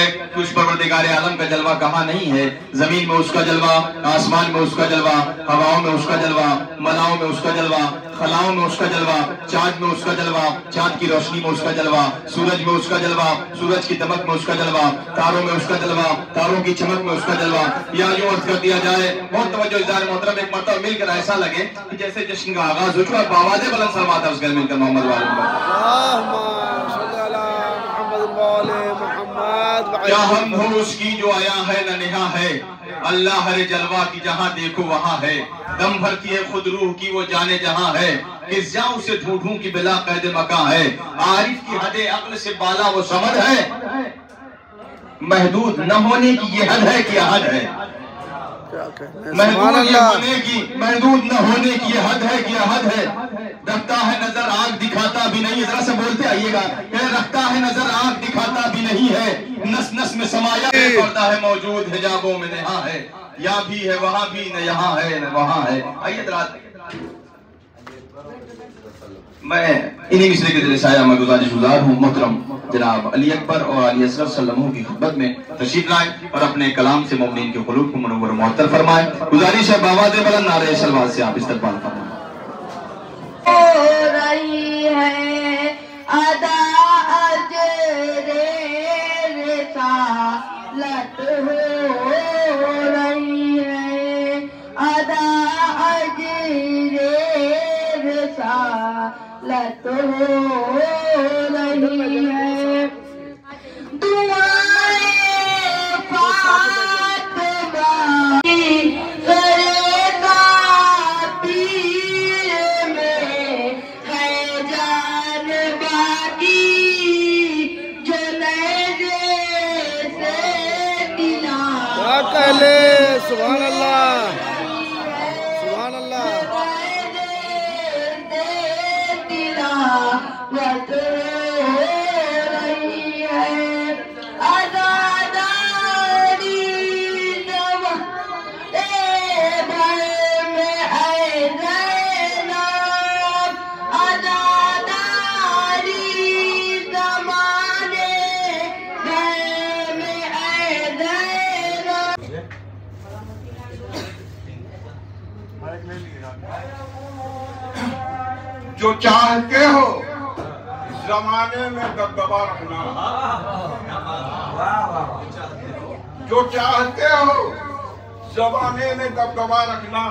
جائے کہ اس پروردگار عالم کا جلوہ کہاں نہیں ہے. زمین میں اس کا جلوہ، آسمان میں اس کا جلوہ، ہواؤں میں اس کا جلوہ، ملاؤں میں اس کا جلوہ، خلاؤں میں اس کا جلوہ، چاند میں اس کا جلوہ، چاند کی روشنی میں اس کا جلوہ، سورج میں اس کا جلوہ، سورج کی دمک میں اس کا جلوہ، تاروں میں اس کا جلوہ، تاروں کی چمک میں اس کا جلوہ. یا یوں عرض کر دیا جائے، بہت توجہ اظہار محترم، ایک مرتبہ مل کر ایسا لگے کہ جیسے جشن کا آغاز ہو چکا، آواز بلند سلامات ہے اس گھر مل کر محمد کیا ہم ہو اس کی جو آیا ہے نہ نہا ہے. اللہ ہر جلوہ کی جہاں دیکھو وہاں ہے. دم بھرتی ہے خود روح کی وہ جانے جہاں ہے. کس جاؤں سے ڈھونڈوں کی بلا قید مکاں ہے. عارف کی حد عقل سے بالا وہ سمد ہے. محدود نہ ہونے کی یہ حد ہے کہ حد ہے. محدود نہ ہونے کی، محدود نہ ہونے کی یہ حد ہے کہ حد ہے. رکھتا ہے نظر آنکھ دکھاتا بھی نہیں. ذرا سے بولتے آئیے گا. رکھتا ہے نظر آنکھ دکھاتا بھی نہیں ہے. نس نس میں سمایا پڑتا ہے موجود حجابوں میں نہاں ہے. یا بھی ہے وہاں بھی نہ یہاں ہے نہ وہاں ہے. آئیے درات میں انہی مصرے کے دل سایہ میں گزارش گزار ہوں. محترم جناب علی اکبر اور علی اصغر صلی اللہ علیہ وسلم کی خدمت میں تشریف لائیں اور اپنے کلام سے مومنین کے قلوب کو منور و معطر فرمائیں. گزارش ہے بآواز بلند نعرہ صلوات سے آپ استقبال فرمائیں. ہو رہی ہے ادا اجر رسالت، ہو رہی ہے ادا اجر رسالت، ہو رہی ہے دعائیں فاطمہ کی کرے سبحان اللہ، سبحان اللہ. جو چاہتے ہو زمانے میں دبدبا رکھنا، جو چاہتے ہو زمانے میں دبدبا رکھنا،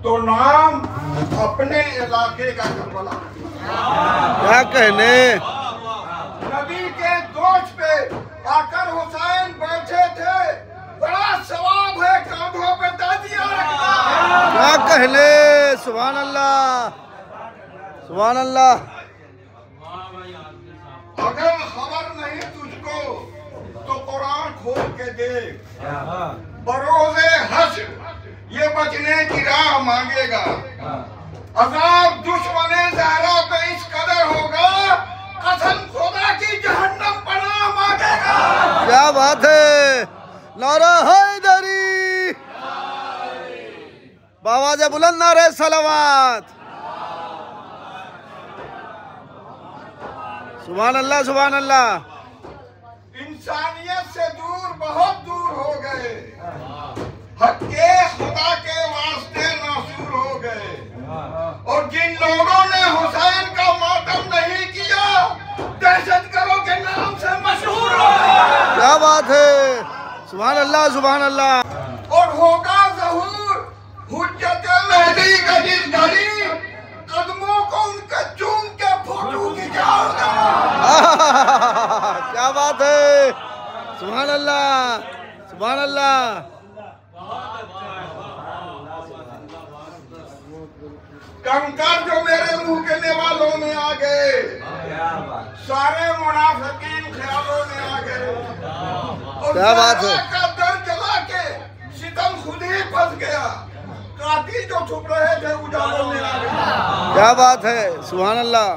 تو نام اپنے علاقے کا کربلا رکھنا. کیا کہنے. نبی کے دوش پہ آ کر حسین بیٹھے تھے. بڑا ثواب ہے کاندھوں پہ تازیہ رکھنا. کیا کہنے. سبحان اللہ، سبحان اللہ. اگر خبر نہیں تجھ کو تو قرآن کھول کے دیکھ. بروز حشر یہ بچنے کی راہ مانگے گا. عذاب دشمن زہرا پہ اس قدر ہوگا، قسم خدا کی جہنم پناہ مانگے گا. کیا بات ہے. نعرہ حیدری، بآواز بلند نعرہ صلوات. سبحان اللہ، سبحان اللہ. انسانیت سے دور، بہت دور ہو گئے. حق کے خدا کے واسطے ناصور ہو گئے. اور جن لوگوں نے حسین کا ماتم نہیں کیا، دہشت گردوں کے نام سے مشہور ہو گئے. کیا بات ہے. سبحان اللہ، سبحان اللہ. اور ہوگا ظہور حجت مہدی کا جس گھڑی، قدموں کو ان کا چوم کے فوٹو کھینچاؤ گا. کیا بات ہے. سبحان اللہ، سبحان اللہ. کنکر جو میرے منہ کے والوں میں آ گئے، سارے منافقین خیالوں میں آ گئے. کیا بات ہے. کا در جلا کے ستم خود ہی پھنس گیا. قاتل جو چھپ رہے تھے اجالوں میں آ گئے. کیا بات ہے. سبحان اللہ.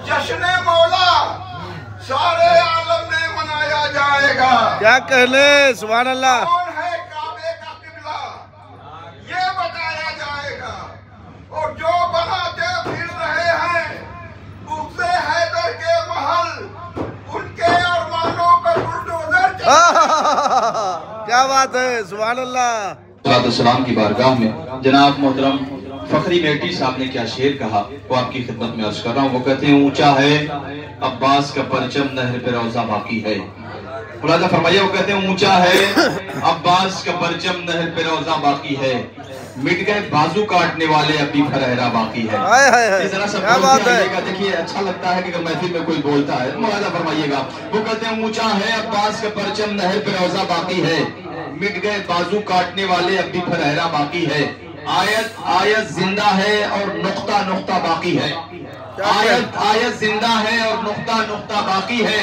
جشن مولا سارے عالم میں منایا جائے گا. کیا کہنے. سبحان اللہ. کون ہے کعبے کا قبلہ یہ بتایا جائے گا. اور جو بناتے پھر رہے ہیں بغض حیدر کے محل، کیا بات ہے، سبحان اللہ۔ السلام کی بارگاہ میں جناب محترم فخری میٹی صاحب نے کیا شعر کہا وہ آپ کی خدمت میں عرض کر رہا ہوں۔ وہ کہتے ہیں اونچا ہے عباس کا پرچم نہر پہ روضہ باقی ہے۔ ملاحظہ فرمائیے، وہ کہتے ہیں اونچا ہے عباس کا پرچم نہر پہ روضہ باقی ہے، مٹ گئے بازو کاٹنے والے اب بھی پھرہرا باقی ہے۔ ذرا سا بولتے آئیے گا، دیکھیے اچھا لگتا ہے کہ اگر محفل میں کوئی بولتا ہے ملاحظہ فرمائیے گا۔ وہ کہتے ہیں اونچا ہے عباس کا پرچم نہر پہ روضہ باقی ہے، مٹ گئے بازو کاٹنے والے اب بھی پھرہرا باقی ہے، آیت زندہ ہے اور نقطہ نقطہ باقی ہے، آیت زندہ ہے اور نقطہ باقی ہے،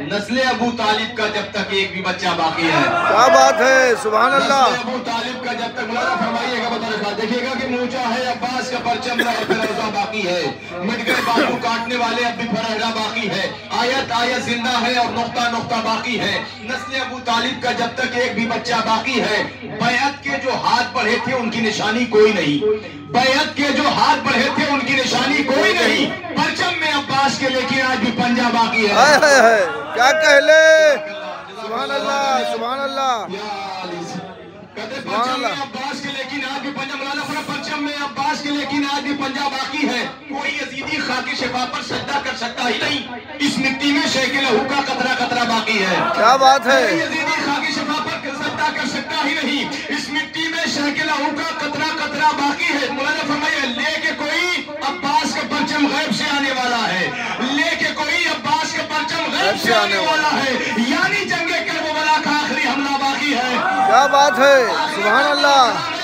نسل ابو طالب کا جب تک ایک بھی بچہ باقی ہے۔ کیا بات ہے، سبحان اللہ۔ نسل ابو طالب کا جب تک، ملاحظہ فرمائیے گا، بطور خاص دیکھیے گا کہ اونچا ہے عباس کا پرچم نہر پہ روضہ باقی ہے، مٹ گئے بازو کاٹنے والے اب بھی پھرہرا باقی ہے، آیت زندہ ہے اور نقطہ باقی ہے، نسل ابو طالب کا جب تک ایک بھی بچہ باقی ہے۔ بیعت کے جو ہاتھ بڑھے تھے ان کی نشانی کوئی نہیں، بیعت کے جو ہاتھ بڑھے تھے ان کی نشانی کوئی نہیں، پرچم میں عباس کے لیکن آج بھی پنجہ باقی ہے۔ کیا کہہ لے، سبحان اللہ، سبحان اللہ، کہتے پرچم میں عباس کے لیکن آج بھی پنجہ، مولانا فرمایا پرچم میں عباس کے لیکن آج بھی پنجہ باقی ہے، کوئی یزیدی خاک شفا پر سجدہ کر سکتا ہی نہیں، اس مٹی میں شیخ لہو کا قطرہ قطرہ باقی ہے۔ کیا بات ہے، کوئی یزیدی خاک شفا پر سجدہ کر سکتا ہی نہیں، اس مٹی میں شیخ لہو کا قطرہ قطرہ باقی ہے۔ مولانا فرمایا لے کے کوئی عباس کا پرچم غیب سے آنے والا ہے، لے کے کوئی عباس کا پرچم غیب سے آنے والا ہے، یعنی جنگ کربلا کا آخری حملہ باقی ہے۔ کیا بات ہے، سبحان اللہ۔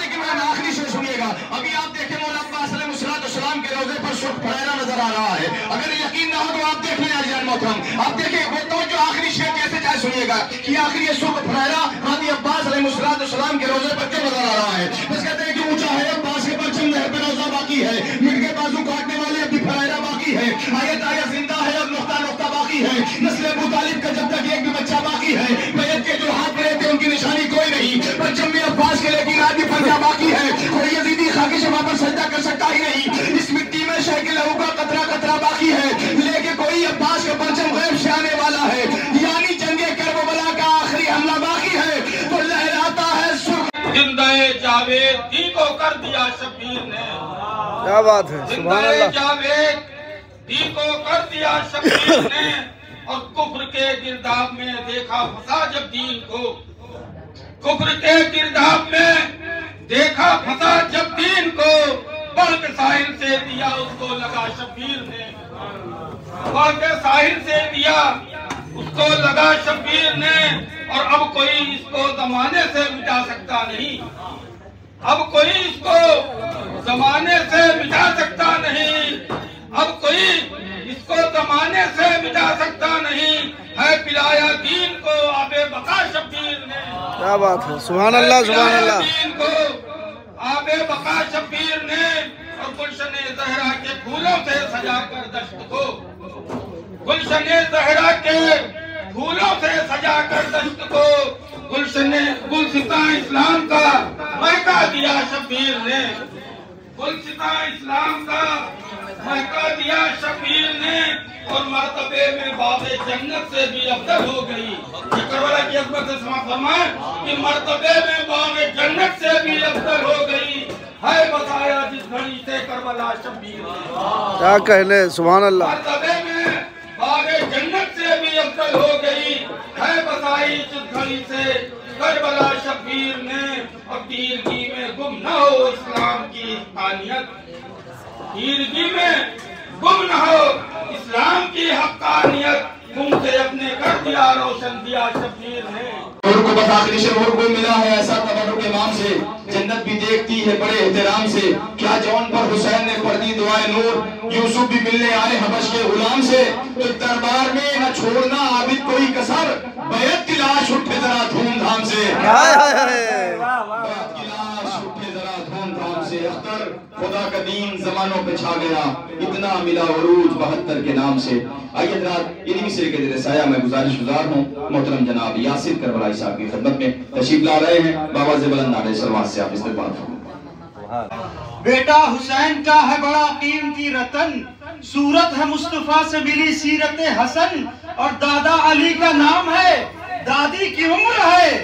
آخری شعر سنیے گا، ابھی آپ دیکھیں مولا عباس علیہ السلام کے روضے پر سرخ پھریرا نظر آ رہا ہے، اگر یقین نہ ہو تو آپ دیکھ لیں عزیزان محترم، آپ دیکھیں وہ تو جو آخری شعر کیسے چاہے سنیے گا کہ آخری یہ سرخ پھریرا حضرت عباس علیہ السلام کے روضے پر کیوں نظر آ رہا ہے؟ بس کہتے ہیں کہ اونچا ہے عباس کے پرچم نہر پہ روضہ باقی ہے، مٹ کے بازو کاٹنے والے اب بھی پھریرا باقی ہے، آیت زندہ ہے اور نقطہ باقی ہے، نسل ابو طالب کا جب تک ایک بھی بچہ باقی ہے، بیعت کے جو ہاتھ بڑھے تھے ان کی نشانی کوئی نہیں، پرچم میں عباس کے لیکن آج بھی پنجہ باقی ہے، کوئی یزیدی خاک شفا پر سجدہ کر سکتا ہی نہیں، اس مٹی میں شیخ لہو کا قطرہ قطرہ باقی ہے، لے کے کوئی عباس کا پرچم غیب سے آنے والا ہے، یعنی جنگ کربلا کا آخری حملہ باقی ہے، تو لہراتا ہے سرخ زندہ جاوید دی کو کر دیا شبیر نے، کیا بات ہے، سبحان زندہ اللہ۔ جاوید دی کو کر دیا شبیر نے، اور کفر کے گرداب میں دیکھا پھنسا جب دین کو، کفر کے گرداب میں دیکھا پھنسا جب دین کو، بڑھ کے ساحل سے دیا اس کو لگا شبیر نے، بڑھ کے ساحل سے دیا اس کو لگا شبیر نے، اور اب کوئی اس کو زمانے سے مٹا سکتا نہیں، اب کوئی اس کو زمانے سے مٹا سکتا نہیں، اب کوئی اس کو زمانے سے مٹا سکتا نہیں، ہے پلایا دین کو آب بقا شبیر نے، کیا بات ہے، سبحان اللہ، سبحان اللہ۔ دین کو آب بقا شبیر نے، اور گلشن زہرا کے پھولوں سے سجا کر دشت کو، گلشن زہرا کے پھولوں سے سجا کر دشت کو، گلستان اسلام کا مہکا دیا شبیر نے، گلستان اسلام کا مہکا دیا شبیر نے، اور مرتبے میں باغ جنت سے بھی افضل ہو گئی، یہ کربلا کی عظمت سے سماعت فرمائیں کہ مرتبے میں باغ جنت سے بھی افضل ہو گئی، ہے بتایا جس گھڑی سے کربلا شبیر نے، کیا کہنے، سبحان اللہ۔ مرتبے میں باغ جنت سے بھی افضل ہو گئی، ہے بتائی جس گھڑی سے کربلا شبیر نے، اور تیرگی میں گم نہ ہو اسلام کی حقانیت، تیرگی میں گم نہ ہو اسلام کی حقانیت، تم سے اپنے کر دیا روشن دیا شبیر نے، اور کو بس آخری شعر کو ملا ہے ایسا تبرک امام سے، جنت بھی دیکھتی ہے بڑے احترام سے، کیا جون پر حسین نے پڑھ دی دعائے نور، یوسف بھی ملنے آئے حبش کے غلام سے، تو دربار میں نہ چھوڑنا عابد کوئی کسر، بیعت کی لاش اٹھے ذرا دھوم دھام سے، بیعت کی لاش اٹھے ذرا دھوم دھام سے، اختر خدا کا دین زمانوں پہ چھا گیا، اتنا ملا عروج 72 کے نام سے۔ آئیے حضرات انہی مصرے کے زیر سایہ میں گزارش گزار ہوں محترم جناب یاسر کربلائی صاحب کی خدمت میں تشریف لا رہے ہیں، بابا بلند نعرہ صلوات سے آپ استقبال فرمائیں۔ بیٹا حسین کا ہے بڑا قیمتی رتن، صورت ہے مصطفیٰ سے ملی سیرت حسن، اور دادا علی کا نام ہے، دادی کی عمر ہے،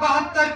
72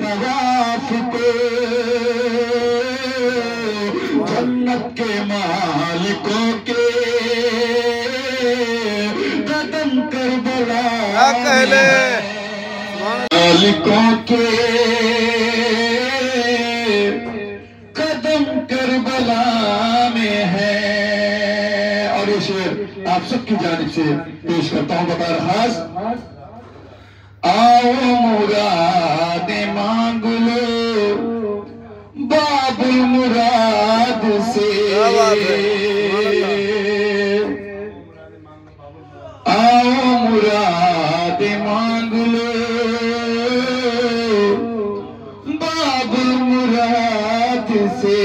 طواف کو جنت کے مالکوں کے قدم کربلا کیا کہلے مالکوں کے قدم کربلا میں ہے. اور یہ شعر آپ سب کی جانب سے پیش کرتا ہوں بطور خاص. آؤ مراد مانگ لو باب المراد سے. آؤ مراد مانگ لو باب المراد سے.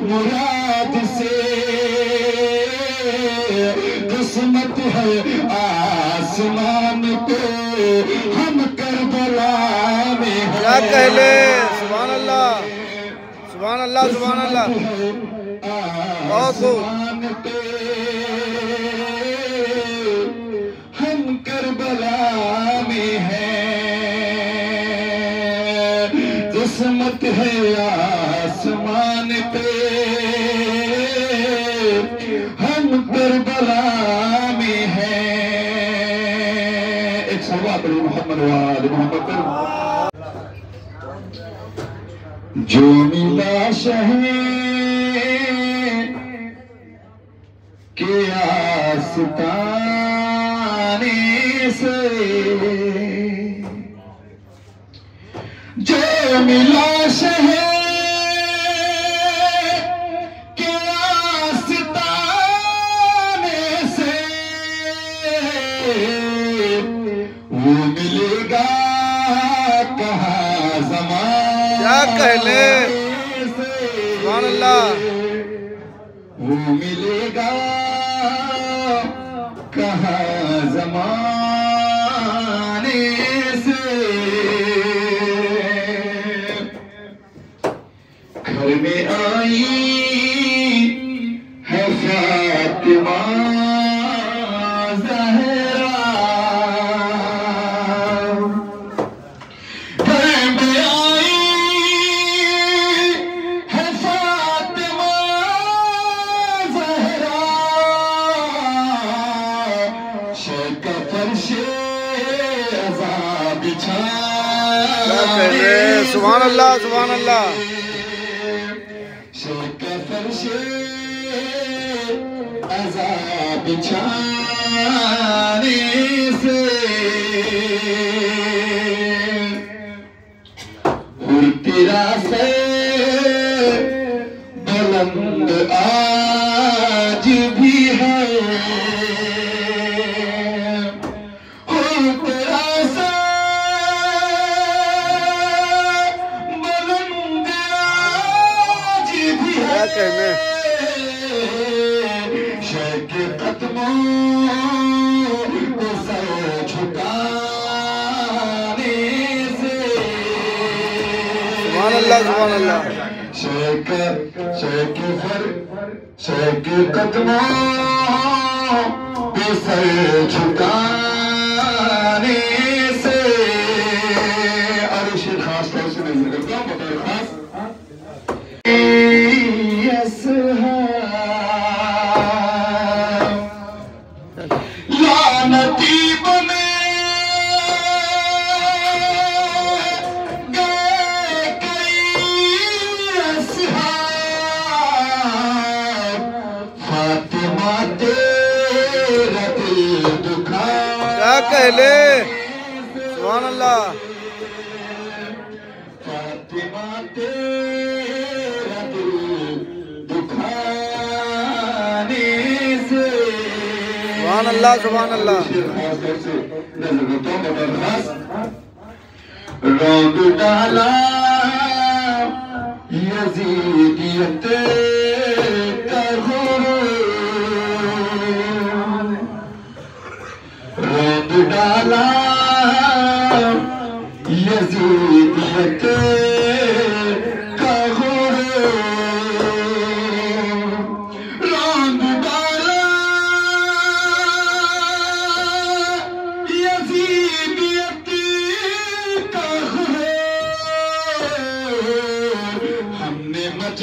مراد سے قسمت ہے آسمان پہ ہم کربلا میں ہیں. کیا کہلے سبحان اللہ سبحان اللہ سبحان اللہ. بہت خوب. آسمان پہ ہم کربلا میں ہیں. قسمت ہے آسمان پہ ہم کربلا میں ہیں. ایک صلوات علی محمد وآل محمد پر. جو ملا شہر کے آستانے سے جو ملا شہر کے آستانے سے وہ ملے گا کہاں زمانے. کیا کہلے سبحان اللہ. وہ ملے گا کہاں زمانے سے. گھر میں آئی ہے فاطمہ زہرا. گھر میں آئی ہے فاطمہ زہرا. شیخ کا فرش عذاب بچھا. کیا کہلے سبحان اللہ سبحان اللہ. شیخ کا فرش عذاب بچھانے سے تیرا سے بلند آج بھی ہے. تیرا سے بلند آج بھی ہے. کیا کہنے شیخ کے قدموں کو سر جھکانے سے سبحان اللہ سبحان اللہ. شیخ کے قدموں کو سر جھکانے سے. اور یہ شعر خاص طور سے میں کرتا ہوں بطور خاص. لعنتی بنے گئے کئی اصحاب. فاطمہ تیرا دل دکھا. کیا کہلے سبحان اللہ. فاطمہ تیرا دل دکھانے سے. سبحان اللہ سبحان اللہ. خاص طور سے نظر کرتا ہوں بطور خاص. رونگ ڈالا یزیدیت کا غرور. رونگ ڈالا یزیدیت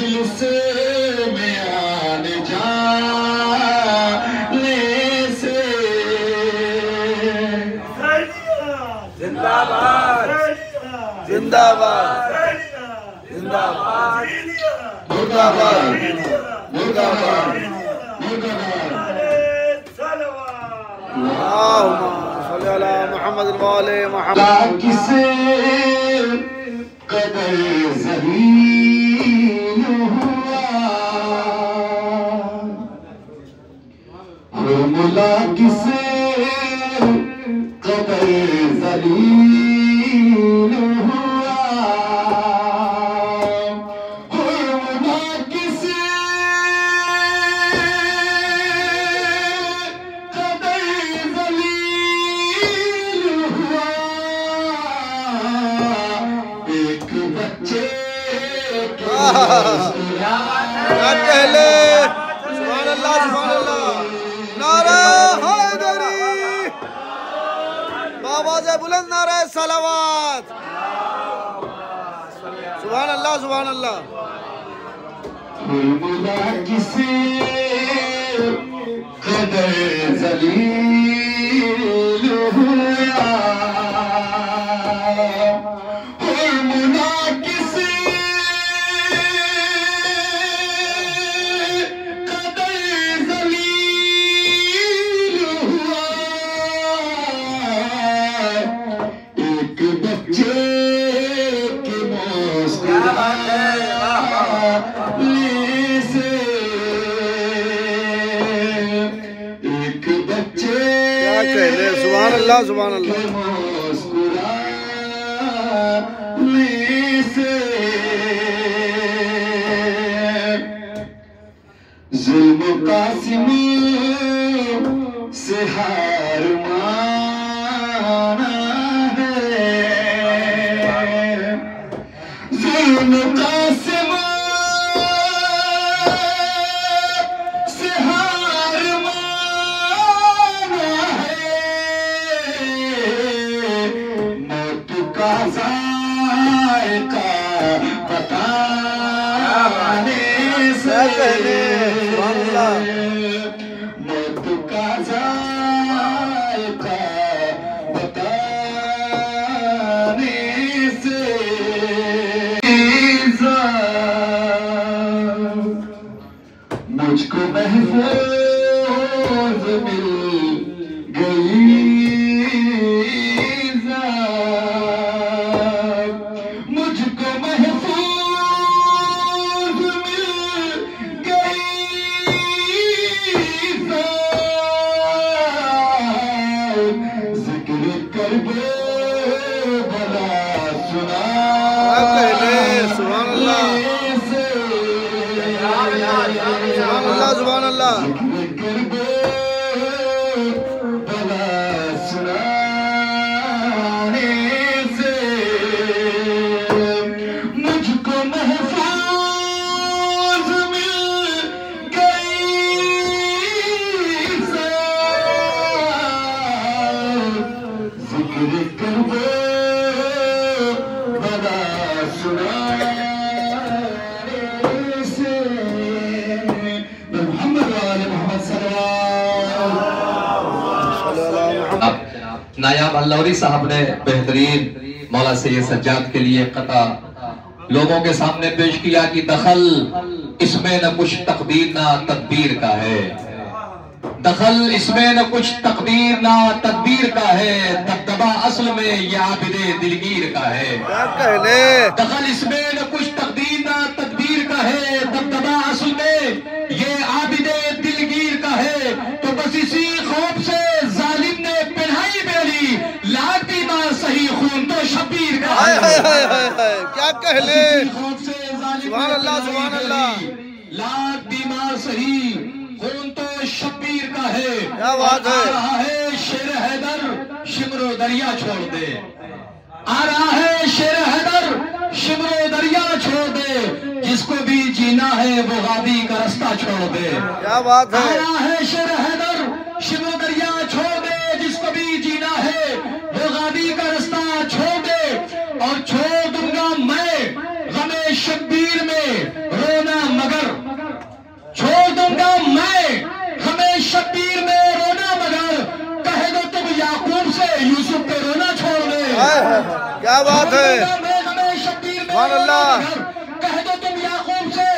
مجلس میں آنے جانے سے زندہ باد زندہ باد زندہ باد مردہ باد مردہ باد مردہ باد اللہم صلی علی محمد وآل محمد کسے قدر ذلیل ہوا ملا کسے قدر ذلیل ہوا ملا کسے قدر ذلیل ہوا ایک بچے کے کیا کہلے سبحان اللہ سبحان اللہ نعرہ حیدری بابا سے بلند نعرہ صلوات سبحان اللہ سبحان اللہ ملا کسے قدر ذلیل ہوا ملا کسے قدر ذلیل ہوا ایک بچے کے مسکرانے سے ایک بچے کیا کہلے سبحان اللہ سبحان اللہ مسکرانے سے ظلم قاسم سے ہار مانا ہے ظلم قاسم سے ہار مانا ہے موت کا ذائقہ بتانے سے سبحان اللہ موت کا ذائقہ بتانے سے مجھ کو محفوظ مل گئی مجھ کو محفوظ مل گئی ذکر کربلا سنا کیا کہلے سبحان اللہ سبحان اللہ سبحان اللہ مجھ کو محفوظ مل گئی ذکر کربلا سنانے سے محمد وآل محمد صلی اللہ نایاب اللوری صاحب نے بہترین مولا سید سجاد کے لیے قطع لوگوں کے سامنے پیش کیا کہ دخل اس میں نہ کچھ تقدیر نہ تدبیر کا ہے دخل اس میں نہ کچھ تقدیر نہ تدبیر کا ہے دبدبہ اصل میں یہ عابد دلگیر کا ہے کیا کہلے دخل اس میں نہ کچھ تقدیر نہ تدبیر کا ہے دبدبہ اصل میں یہ عابد دلگیر کا ہے تو بس اسی خوف سے ظالم نے پنہائی بیلی لاکھ بیمار صحیح خون تو شبیر کا ہائے ہے ہائے ہائے ہائے کیا کہلے اسی خوف سے ظالم سبحان اللہ سبحان اللہ لاکھ بیمار صحیح خون تو شبیر کا ہے کیا بات ہے آ رہا ہے شیر حیدر شمر و دریا چھوڑ دے آ رہا ہے شیر حیدر شمر و دریا چھوڑ دے جس کو بھی جینا ہے وہ وادی کا رستہ چھوڑ دے کیا بات آ ہے رہا ہے شیر حیدر شمر و دریا چھوڑ دے جس کو بھی جینا ہے وہ وادی کا رستہ چھوڑ دے اور چھوڑ دوں گا میں غم شبیر میں رونا کیا بات ہے سبحان اللہ کہہ دو تم یعقوب سے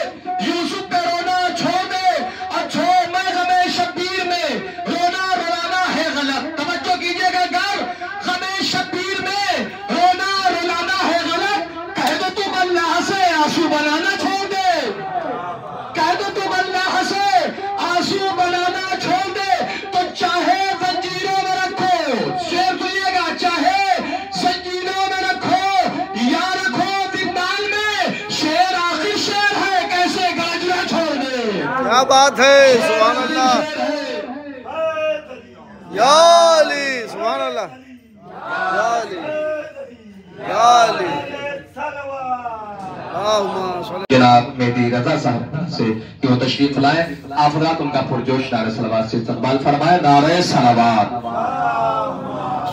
یوسف پہ رونا چھوڑ دے اور چھوڑ میں غم شبیر میں رونا رلانا ہے غلط. توجہ کیجئے گا گھر غم شبیر میں رونا رلانا ہے غلط. کہہ دو تم اللہ سے آنسو بنانا چھوڑ دے. کہہ دو تم اللہ سے آنسو بنانا چھوڑ دے تو چاہے زنجیروں میں رکھو. شعر سنیے گا. چاہے زنجیروں میں رکھو یا رکھو زندان میں. شعر آخر شعر ہے کیسے گاجرا چھوڑ دے. کیا بات ہے سبحان اللہ یا علی سبحان اللہ یا علی یا علی اللہم صلی جناب مہدی رضا صاحب سے کہ وہ تشریف لائیں. آپ حضرات ان کا پرجوش نعرہ صلوات سے استقبال فرمائے. نعرہ صلوات.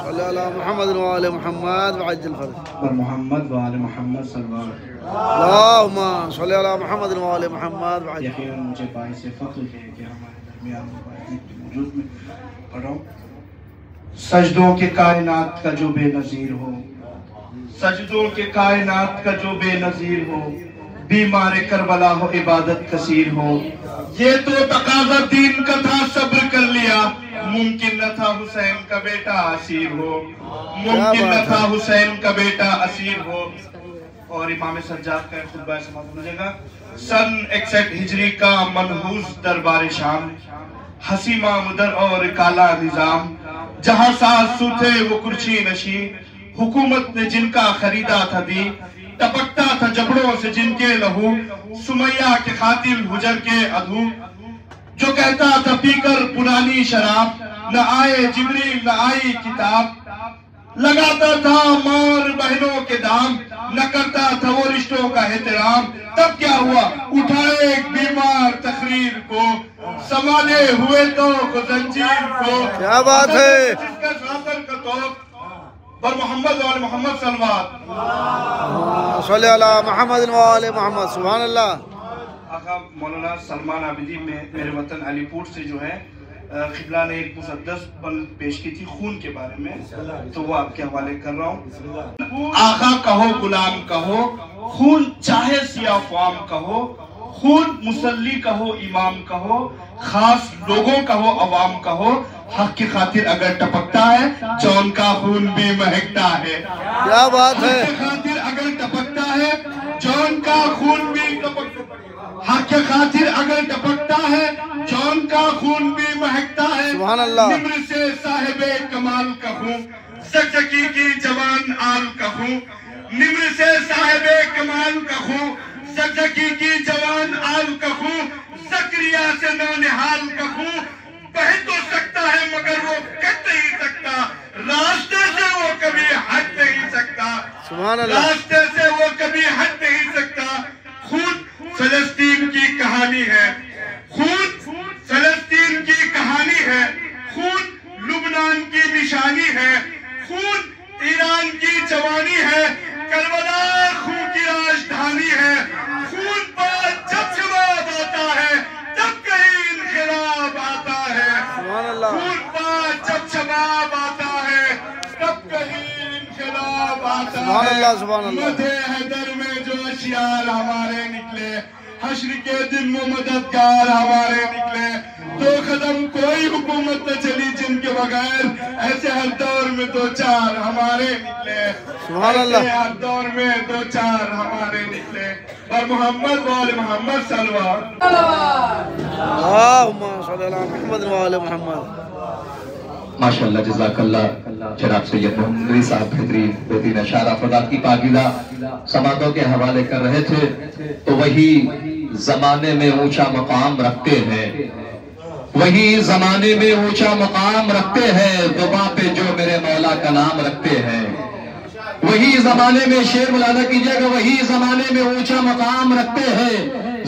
صلی اللہ محمد وعلی محمد وعجل فرج محمد وآل محمد صلی اللہ علیہ وسلم. اللہم صلی اللہ محمد وعلی محمد وعجل. یقیناً مجھے باعث فخر ہے کہ ہمارے درمیان موجود میں پڑھ رہا ہوں. سجدوں کے کائنات کا جو بے نظیر ہو, سجدوں کے کائنات کا جو بے نظیر ہو, بیمار کربلا ہو عبادت کثیر ہو. یہ تو تقاضا دین کا تھا صبر کر لیا, ممکن نہ تھا حسین کا بیٹا اسیر ہو, ممکن نہ تھا حسین کا بیٹا اسیر ہو. اور امام سجاد کا خطبہ سماعت ہونے گا. سن 61 ہجری کا منحوس دربار شام, ہنسی مامدر اور کالا نظام, جہاں ساز سو تھے وہ کرچی نشی, حکومت نے جن کا خریدا تھا دی, ٹپکتا تھا جبڑوں سے جن کے لہو, سمیہ کے قاتل حجر کے ادھو, جو کہتا تھا پی کر پرانی شراب, نہ آئے جبریل نہ آئی کتاب, لگاتا تھا مار بہنوں کے دام, نہ کرتا تھا وہ رشتوں کا احترام. تب کیا ہوا اٹھائے ایک بیمار تقریر کو, سنبھالے ہوئے تو زنجیر کو. کیا بات ہے جس کا ساتر کا توق پر محمد وآل محمد صلوات. صلی اللہ محمد وعلی محمد سبحان اللہ. آقا مولانا سلمان عابدی میں میرے وطن علی پور سے جو ہے قبلہ نے ایک مقدس بند پیش کی تھی خون کے بارے میں, تو وہ آپ کے حوالے کر رہا ہوں. آقا کہو غلام کہو, خون چاہے سیاہ فام کہو, خون مسلی کہو امام کہو, خاص لوگوں کہو عوام کہو, حق کی خاطر اگر ٹپکتا ہے جون کا خون بھی مہکتا ہے. کیا بات ہے حق کی خاطر اگر ٹپکتا ہے جون کا خون بھی حق کی خاطر اگر ٹپکتا ہے جون کا خون بھی مہکتا ہے. سبحان اللہ. نمر سے صاحب کمال کہوں, زکزکی کی جوان آل کہوں, نمر سے صاحب کمال کہوں, زکزکی کی جوان آل کہوں, زکریا سے نونہال کہوں. بہ تو سکتا ہے مگر وہ کٹ نہیں سکتا, راستے سے وہ کبھی ہٹ نہیں سکتا, سبحان اللہ. راستے سے وہ کبھی ہٹ نہیں سکتا. خون فلسطین کی کہانی ہے, خون فلسطین کی کہانی ہے, خون لبنان کی نشانی ہے, خون ایران کی جوانی ہے, کربلا خون کی راجدھانی ہے. خون پر جب شباب آتا ہے تب کہیں انقلاب آتا ہے. سبحان اللہ. خون پر جب شباب آتا ہے تب کہیں انقلاب آتا ہے. سبحان اللہ سبحان اللہ. مدح حیدر میں جو اشعار ہمارے نکلے, حشر کے دن میں مددگار ہمارے نکلے. دو قدم کوئی حکومت نہ چلی جن کے بغیر, ایسے ہر دور میں دو چار ہمارے نکلے. سبحان اللہ. ایسے ہر دور میں دو چار ہمارے نکلے. اور محمد وآل محمد صلوات. اللہم صلی اللہ محمد وعلی محمد. ماشاءاللہ جزاک اللہ. جناب سید محمد نوری صاحب بہترین اشعار افراد کی پاکیزہ سماعتوں کے حوالے کر رہے تھے, تو وہی زمانے میں اونچا مقام رکھتے ہیں, وہی زمانے میں اونچا مقام رکھتے ہیں, زباں پہ جو میرے مولا کا نام رکھتے ہیں. وہی زمانے میں شعر ملاحظہ کیجئے گا, وہی زمانے میں اونچا مقام رکھتے ہیں,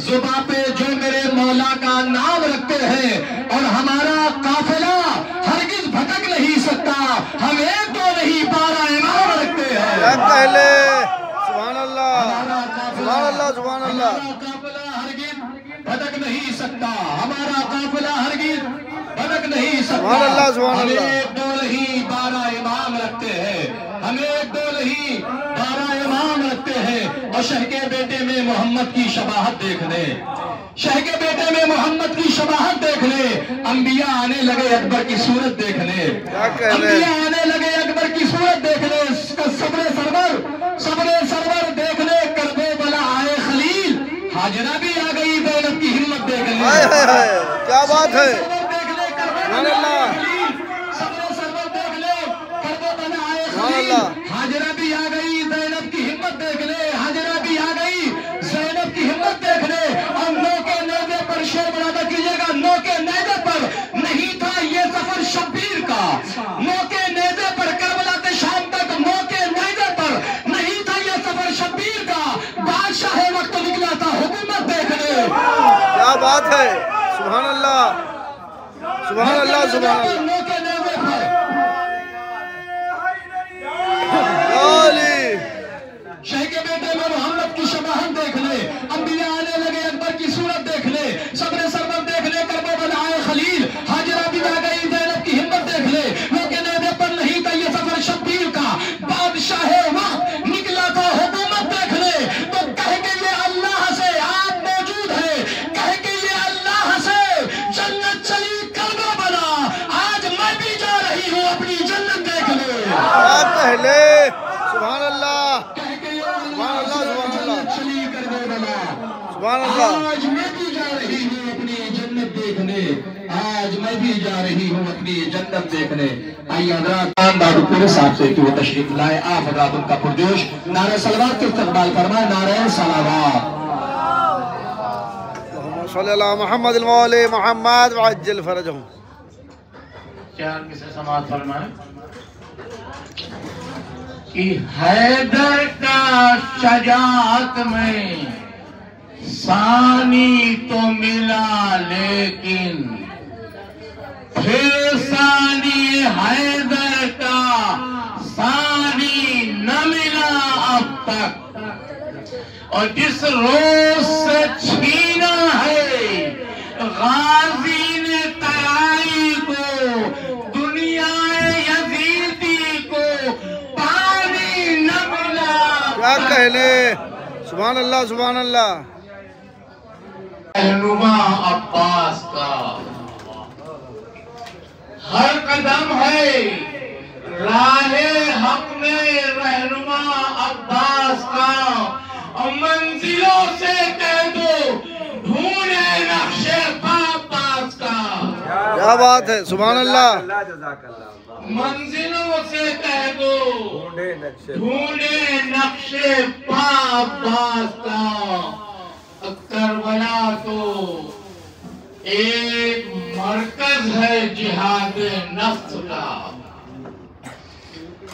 زباں پہ جو میرے مولا کا نام رکھتے ہیں. اور ہمارا قافلہ ہرگز بھٹک نہیں سکتا, ہم ایک تو نہیں 12 امام رکھتے ہیں. پہلے سبحان اللہ سبحان اللہ سبحان اللہ. ہمارا قافلہ ہرگز بھٹک نہیں سکتا, ہمارا قافلہ ہرگز بھٹک نہیں سکتا. سبحان اللہ سبحان اللہ. ہم ایک دو نہیں 12 امام رکھتے ہیں, ہم ایک دو نہیں ربانی 12 امام رکھتے ہیں اور شہ کے بیٹے میں محمد کی شباہت دیکھ لیں، شہ کے بیٹے میں محمد کی شباہت دیکھ لیں، انبیاء آنے لگے اکبر کی صورت دیکھ لیں، انبیاء آنے لگے اکبر کی صورت دیکھ لیں، صبر سرور دیکھ لیں، کربے بلا آئے خلیل، حاجرہ بھی آ گئی، دولت کی ہمت دیکھ لیں، کیا بات ہے، سبحان اللہ، صبر سرور دیکھ لیں، کربے بلا آئے خلیل، حاجرہ بھی آ گئی، زینب کی ہمت دیکھ لیں، حاجرہ بھی آ گئی، زینب کی ہمت دیکھ لیں، اور نو کے نیزے پر شیر برادر کیجئے گا، نو کے نیزے پر نہیں تھا یہ سفر شبیر کا، نو کے نیزے پر کربلا سے شام تک، نو کے نیزے پر نہیں تھا یہ سفر شبیر کا، بادشاہ وقت نکلا تھا، حکومت دیکھ لیں، کیا بات ہے، سبحان اللہ، سبحان اللہ، سبحان اللہ، نو کے نیزے پر شہ کے بیٹے میں محمد کی شباہت دیکھ لے، انبیاء آنے لگے اکبر کی صورت دیکھ لے، صبر سرور دیکھ لے، کربے بلا آئے خلیل، حاجرہ بھی آ گئی، زینب کی ہمت دیکھ لے، نو کے نیزے پر نہیں تھا یہ سفر شبیر کا، بادشاہ وقت نکلا تھا، حکومت دیکھ لے، تو کہہ کے یہ اللہ سے آپ موجود ہیں، کہہ کے یہ اللہ سے جنت چلی کربے بلا، آج میں بھی جا رہی ہوں اپنی جنت دیکھ لے، آپ پہلے، سبحان اللہ، سبحان اللہ، سبحان اللہ، آج میں بھی جا رہی ہوں اپنی جنت دیکھنے، آج میں بھی جا رہی ہوں اپنی جنت دیکھنے۔ آئیے حضرات دارو پورے صاحب سے کہ وہ تشریف لائے، آپ حضرات ان کا پرجوش نعرہ صلوات کے استقبال فرمائے، نعرہ صلوات، اللہم صلی اللہ محمد المولی محمد وعجل فرجہم۔ چار کسے سماعت فرمائے کہ حیدر کا شجاعت میں ثانی تو ملا لیکن پھر ثانی حیدر کا ثانی نہ ملا اب تک، اور جس روز سے چھینا ہے غازی نے ترائی کو، دنیا یزیدی کو پانی نہ ملا، کیا کہنے، سبحان اللہ، سبحان اللہ، رہنما عباس کا ہر قدم ہے راہ حق میں، رہنما عباس کا، اور منزلوں سے کہہ دو ڈھونڈے نقش پا عباس کا، کیا بات ہے، سبحان اللہ، منزلوں سے کہہ دو ڈھونڈے نقش پا عباس کا، کربلا تو ایک مرکز ہے جہاد نفس کا،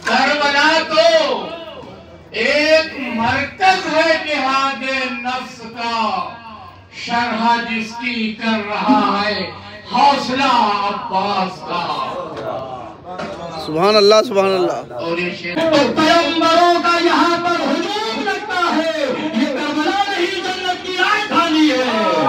کربلا تو ایک مرکز ہے جہاد نفس کا، شرح جس کی کر رہا ہے حوصلہ عباس کا، سبحان اللہ، سبحان اللہ، اور یہ شیر پیغمبروں کا یہاں پر ہجوم لگتا ہے، یہ کربلا نہیں جنت کی راجدھانی ہے،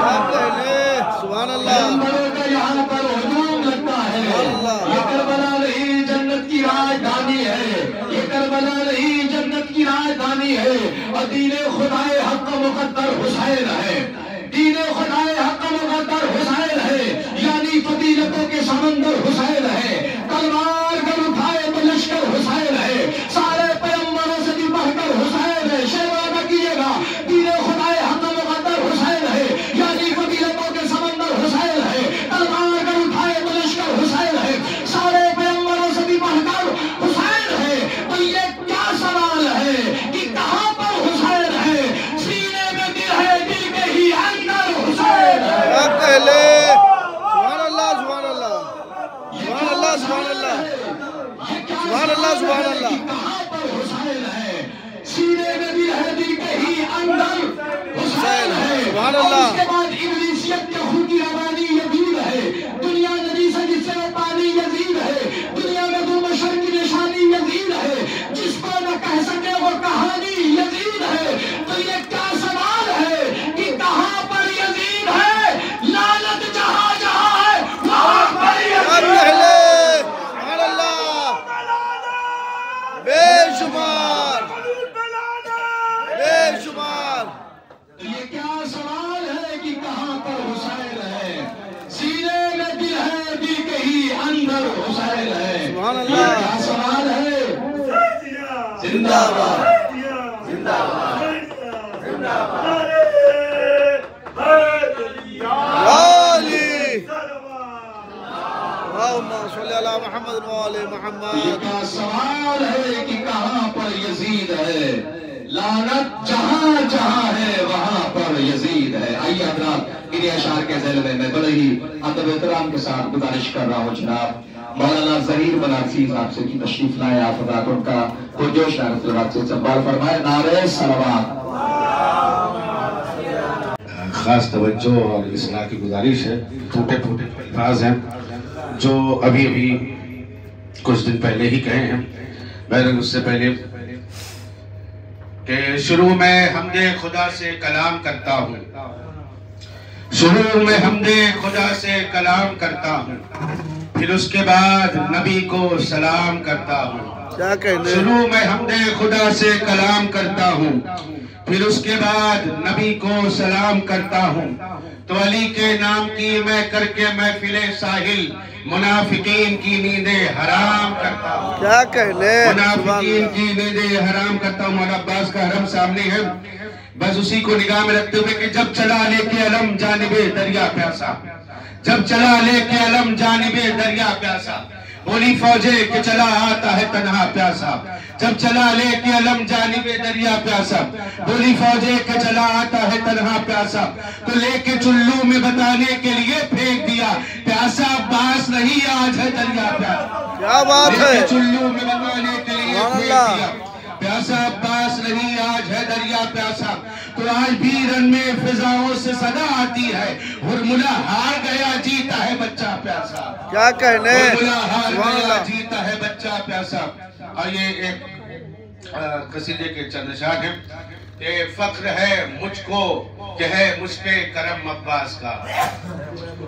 آپ کہنے، سبحان اللہ، پیغمبروں کا یہاں پر ہجوم لگتا ہے، یہ کربلا نہیں جنت کی راجدھانی ہے، یہ کربلا نہیں جنت کی راجدھانی ہے، اور دین خدائے حق کا مقدر حسین ہے، دین خدائے حق کا مقدر حسین ہے، یعنی فضیلتوں کے سمندر حسین ہے، تلوار گر اٹھائے تو لشکر حسین ہے، سارے پیغمبروں سے بھی بڑھ کر حسین ہے، شیروانہ کیجئے گا، دین خدائے حق کا مقدر حسین ہے، یعنی فضیلتوں کے سمندر حسین ہے، تلوار گر اٹھائے تو لشکر حسین ہے، سارے پیغمبروں سے بھی بڑھ کر حسین ہے، تو یہ کیا سوال ہے کہ کہاں پر حسین ہے، سینے میں دل ہے، دل کے ہی اندر حسین ہے، کیا کہنے، سبحان اللہ، سبحان اللہ، سبحان اللہ، سبحان اللہ، سبحان اللہ، سبحان اللہ، کہاں پر حسین ہے، سینے میں دل ہے، دل کے ہی اندر حسین ہے، سبحان اور اللہ، اس کے بعد ابلیسیت کے خون کی روانی یزید ہے، دنیا ندی سے جس سے وہ پانی یزید ہے، دنیا میں دو بشر کی نشانی یزید ہے، جس کو نہ کہہ سکے وہ کہانی یزید ہے، تو یہ کیا سوال ہے کہ کہاں پر یزید ہے، لعنت جہاں جہاں ہے وہاں پر کیا یزید ہے، کہنے، سبحان اللہ، بے شمار، سبحان اللہ کیا سوال ہے؟ زندہ باد علی اللہم صلی علی محمد وآل محمد. یہ کیا سوال ہے کہ کہاں پر یزید ہے؟ لعنت جہاں جہاں ہے وہاں پر یزید ہے. آئیے حضرات انہیں اشعار کے ذیل میں بڑے ہی ادب احترام کے ساتھ گزارش کر رہا ہوں جناب مولانا ظہیر بنارسی صاحب سے کی تشریف لائے. آپ حضرات ان کا پرجوش نعرۃ سے استقبال فرمائے. نعرہ صلوات. خاص توجہ اور اصلاح کی گزارش ہے. ٹوٹے پھوٹے الفاظ ہیں جو ابھی کچھ دن پہلے ہی کہے ہیں. بہرحال اس سے پہلے کہ شروع میں حمد خدا سے کلام کرتا ہوں. شروع میں حمد خدا سے کلام کرتا ہوں. پھر اس کے بعد نبی کو سلام کرتا ہوں. کیا کہنے شروع میں حمد خدا سے کلام کرتا ہوں. پھر اس کے بعد نبی کو سلام کرتا ہوں. تو علی کے نام کی میں کر کے محفل ساحل منافقین کی نیندیں حرام کرتا ہوں. کیا کہنے منافقین کی نیندیں حرام کرتا ہوں. مولانا عباس کا حرم سامنے ہے. بس اسی کو نگاہ میں رکھتے ہوئے کہ جب چلا لے کے علم جانب دریا پیاسا. جب چلا لے کے علم جانب دریا پیاسا. بولی فوجے کہ چلا آتا ہے تنہا پیاسا. جب چلا لے کے علم جانب دریا پیاسا. بولی فوجے کہ چلا آتا ہے تنہا پیاسا. تو لے کے چلو میں بتانے کے لیے پھینک دیا پیاسا. عباس نہیں آج ہے دریا پیاسا. کیا بات ہے. لے کے چلو میں بتانے کے لیے پھینک دیا پیاسا. عباس نہیں آج ہے دریا پیاسا. تو آج بھی رن میں فضاؤں سے صدا آتی ہے. ہرملا ہار گیا جیتا ہے بچہ پیاسا. کیا کہنے ہرملا ہار سبحان گیا اللہ. جیتا ہے بچہ پیاسا. اور یہ ایک قصیدے کے چند اشعار ہیں کہ فخر ہے مجھ کو کہ ہے مجھ پہ کرم عباس کا.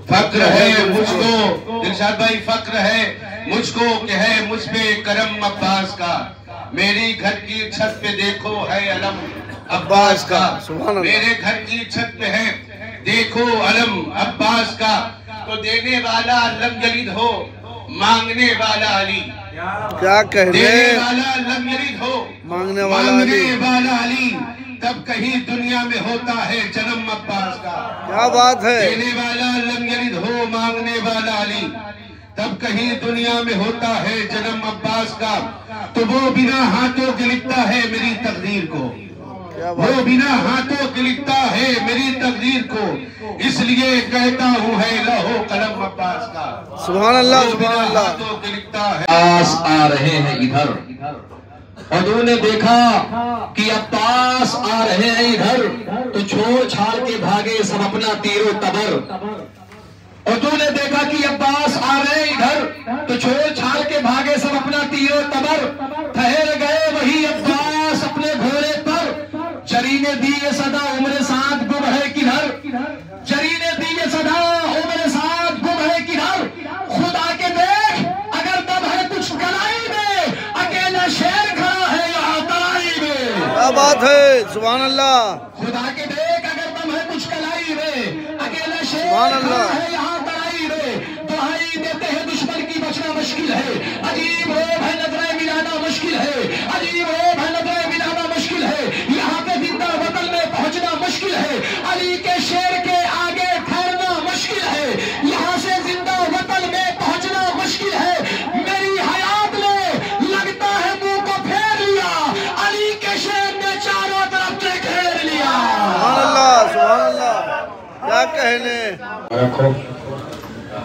فخر ہے مجھ کو دلشاد بھائی فخر ہے مجھ کو کہ ہے مجھ پہ کرم عباس کا. میری گھر کی چھت پہ دیکھو ہے علم عباس کا. سبحان اللہ. میرے گھر کی چھت پہ ہے دیکھو علم عباس کا. تو دینے والا لم یلد ہو مانگنے والا علی. کیا کہنے دینے والا لم یلد ہو مانگنے والا علی. علی. تب کہیں دنیا میں ہوتا ہے جنم عباس کا. کیا بات ہے. دینے والا لم یلد ہو مانگنے والا علی. تب کہیں دنیا میں ہوتا ہے جنم عباس کا. تو وہ بنا ہاتھوں کے لکھتا ہے میری تقدیر کو. وہ بنا ہاتھوں کے لکھتا ہے میری تقدیر کو. اس لیے کہتا ہوں ہے لوح قلم عباس کا. سبحان اللہ وہ بنا سبحان اللہ. ہاتھوں کے لکھتا ہے. عباس آ رہے ہیں ادھر. انہوں نے دیکھا کہ عباس آ رہے ہیں ادھر. تو چھوڑ چھاڑ کے بھاگے سب اپنا تیر و تبر. انہوں نے دیکھا کہ عباس آ رہے ہیں ادھر. تو چھوڑ چھاڑ کے بھاگے سب اپنا تیر و تبر. ٹھہر گئے وہی عباس اپنے گھوڑے پر. جری نے دی یہ صدا عمر ساتھ گم ہے کدھر. جری نے دی یہ صدا عمر ساتھ گم ہے کدھر. خدا کے دیکھ اگر دم ہے کچھ کلائی میں. اکیلا شیر کھڑا ہے یہاں ترائی میں. کیا بات ہے. سبحان اللہ. خدا کے دیکھ اگر دم ہے کچھ کلائی میں. اکیلا شیر سبحان اللہ. کھڑا ہے یہاں ترائی میں. دہائی دیتے ہیں دشمن کی بچنا مشکل ہے. عجیب روب ہے نظریں ملانا مشکل ہے. عجیب روب ہے نظریں ملانا مشکل ہے. یہاں پہ زندہ وطن میں پہنچنا مشکل ہے. علی کے شیر کے آگے ٹھہرنا مشکل ہے. یہاں سے زندہ وطن میں پہنچنا مشکل ہے. میری حیات نے لگتا ہے منہ کو پھیر لیا. علی کے شیر نے چاروں طرف سے گھیر لیا. سبحان اللہ سبحان اللہ. کیا کہنے. رکھو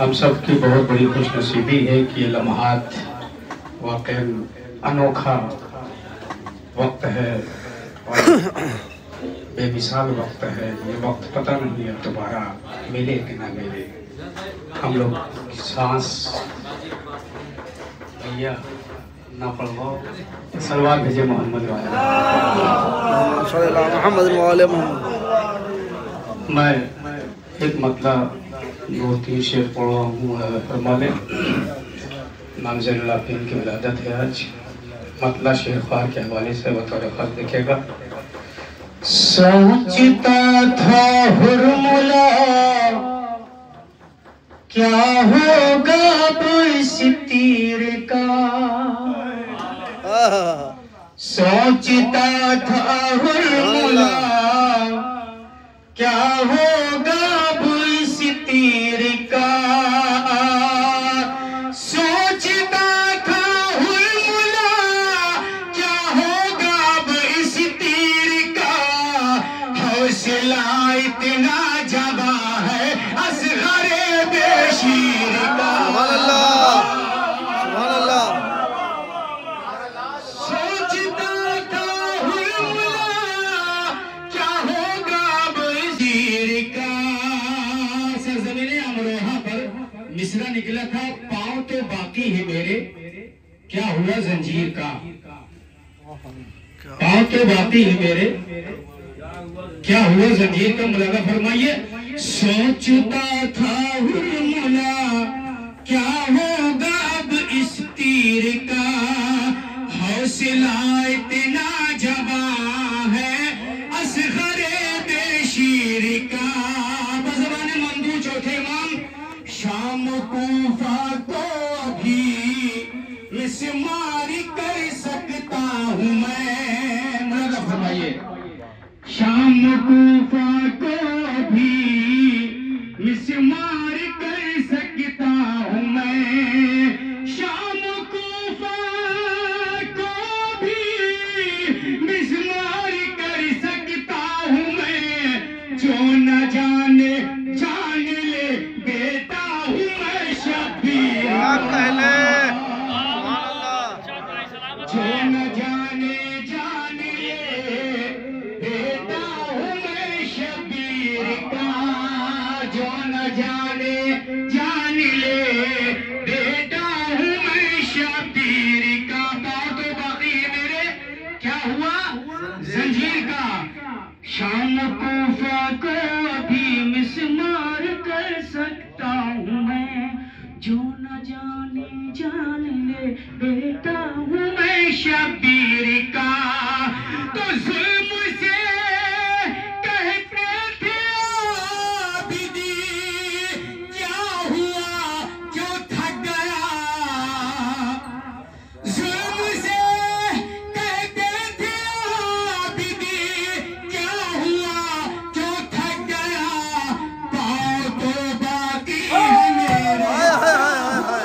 ہم سب کی بہت بڑی خوش نصیبی ہے کہ یہ لمحات واقعی انوکھا وقت ہے اور بے مثال وقت ہے. یہ وقت پتہ نہیں ہے دوبارہ ملے کہ نہ ملے. ہم لوگ سانس بھیا نہ پڑھو سلوات بھیجے محمد والا. صلی اللہ محمد وآل محمد. میں ایک مطلب دو تین شعر پڑھا ہوں. فرما لیں امام زین العابدین کی ولادت ہے آج. مطلع شعر خوار کے حوالے سے بطور خط دیکھے گا. سوچتا تھا ہرملا کیا ہوگا اب اس تیر کا سوچتا تھا ہرملا کیا ہوگا اب اس تیر کا سوچتا تھا ہرملا کیا ہوگا اب اس تیر کا حوصلہ اتنا جبا ہے اصغر بے شیر کا سبحان اللہ سبحان اللہ سوچتا تھا ہرملا کیا ہوگا اب اس تیر کا سرزمین امروہہ پر مصرع نکلا تھا پاؤں تو باقی ہے میرے کیا ہوا زنجیر کا پاؤں تو باقی ہے میرے کیا ہوا زنجیر کا ملاحظہ فرمائیے سوچتا تھا ہرملا کیا ہوگا اب اس تیر کا حوصلہ اتنا جبا ہے اصغر بے شیر کا بزبان مندو چوتھے امام شام کوفہ کو ابھی مسمار کر سکتا ہوں میں ملاحظہ فرمائیے شام کوفہ کو بھی مسمار کر سکتا ہوں میں شام کوفہ کو بھی مسمار کر سکتا ہوں میں جو نہ جانے جان لے بیٹا ہوں میں شبیر جو نہ جانے جان لے بیٹا ہوں میں شبیر کا جو نہ جانے جان لے بیٹا ہوں میں شبیر کا پاؤں تو باقی ہے میرے کیا ہوا زنجیر کا شام کوفہ کو ابھی مسمار کر سکتا ہوں میں جو نہ جانے جان لے بیٹا ہوں میں شبیر کا تو ظلم سے کہتے تھے عابدی کیا ہوا کیوں تھک گیا ظلم سے کہتے تھے عابدی کیا ہوا کیوں تھک گیا پاؤں تو باقی ہے میرے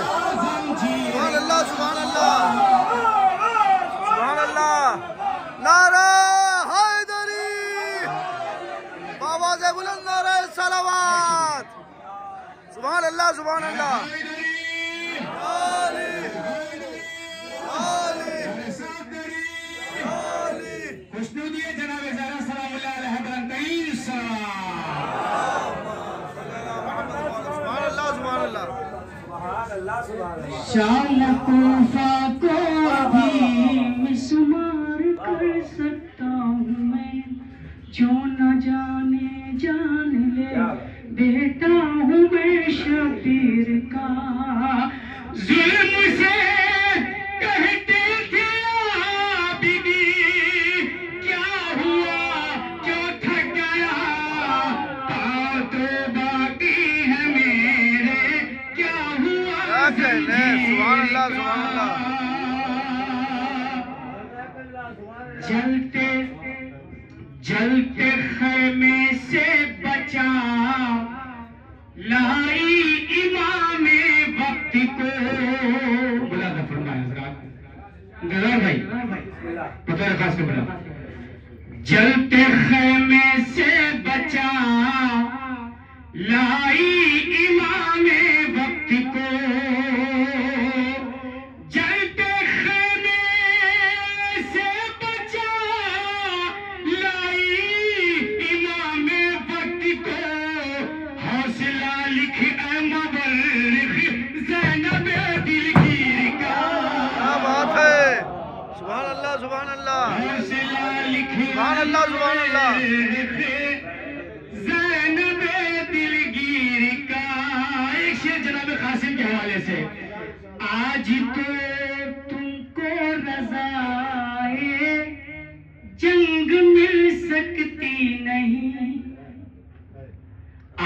سبحان اللہ سبحان اللہ سبحان اللہ نعرہ حیدری بابا سے بلند نعرہ صلوات سبحان اللہ سبحان اللہ علی علی علی خوشنودی جناب زہرا سلام اللہ علیہ برنتین سبحان اللہ سبحان اللہ شام کوفہ کو ابھی مسمار کر سکتا ہوں میں جو نہ جانے جان لے بیٹا ہوں میں شبیر کا ظلم سے کہتے تھے عابدی کیا ہوا کیوں تھک گیا پاؤں تو باقی ہے میرے کیا ہوا کہنے سبحان اللہ سبحان اللہ جلتے جلتے خیمے سے بچا لائی امام وقت کو ملاحظہ فرمائے حضرات انتظار بھائی پتہ رکھا اس کو بلا جلتے خیمے سے بچا لائی امام وقت کو جلتے خیمے سے بچا لائی امام وقت کو حوصلہ لکھ اے مبلغ زینب دلگیر کا کیا بات ہے سبحان اللہ سبحان اللہ حوصلہ لکھ سبحان اللہ سبحان اللہ زینب دلگیر کا ایک شعر جناب قاسم کے حوالے سے آج تو تم کو رضائے جنگ مل سکتی نہیں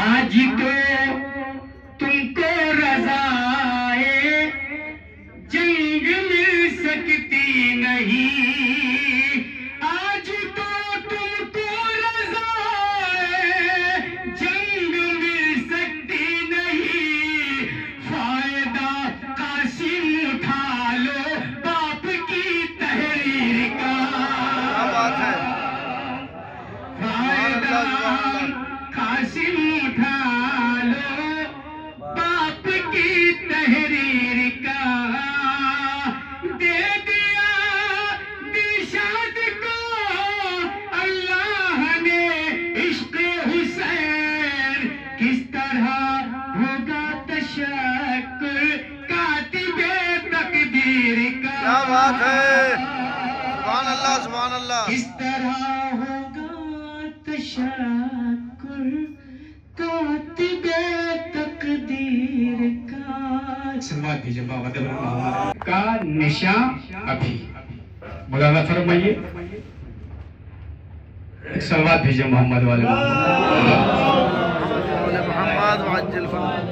آج تو تم کو رضائے جنگ مل سکتی نہیں، آج تو تم کو رضائے جنگ مل سکتی نہیں، فائدہ قاسم اٹھا لو باپ کی تحریر کا، فائدہ قاسم اٹھا لو باپ کی تحریر کا، دے دیا دلشاد کو اللہ نے عشق حسین، کس طرح ہوگا تشکر کاتب تقدیر کا، کیا بات ہے، سبحان اللہ سبحان اللہ، کس طرح ہوگا تشکر کاتب تقدیر کا، سلوات دیجئے بابا دبر محمد کا نشاں ابھی مولانا فرمائیے، ایک سلوات دیجئے محمد والے محمد وعجل فرمان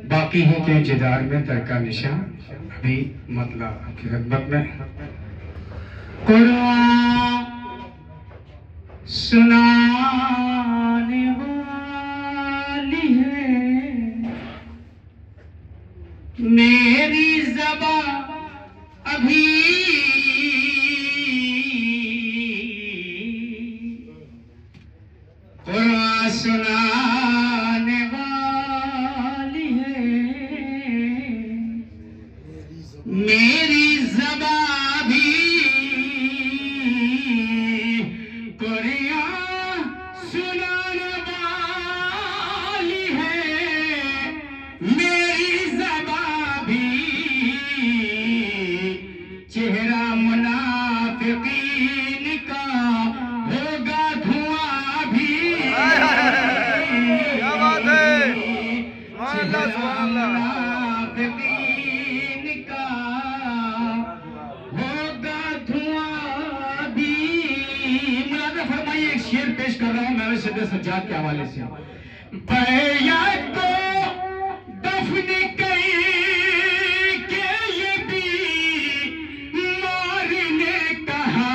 باقی ہے کہ جدار میں در کا نشان ابھی مطلب آپ کی خدمت میں، قرآن سنانے والی ہے میری زبان ابھی، قرآن سنانے والی ہے میری زبان بھی، قرآن سنانے والی ہے میری زبان بھی، چہرہ منافقین کا ہوگا دھواں بھی، کیا بات ہے، سبحان اللہ سبحان اللہ، منافقین کا ہوگا دھواں بھی، ملاحظہ فرمائیے ایک شعر پیش کر رہا ہوں میں سید سجاد کے حوالے سے، بیعت کو دفن کئی کہ یہ بھی مارنے کہا،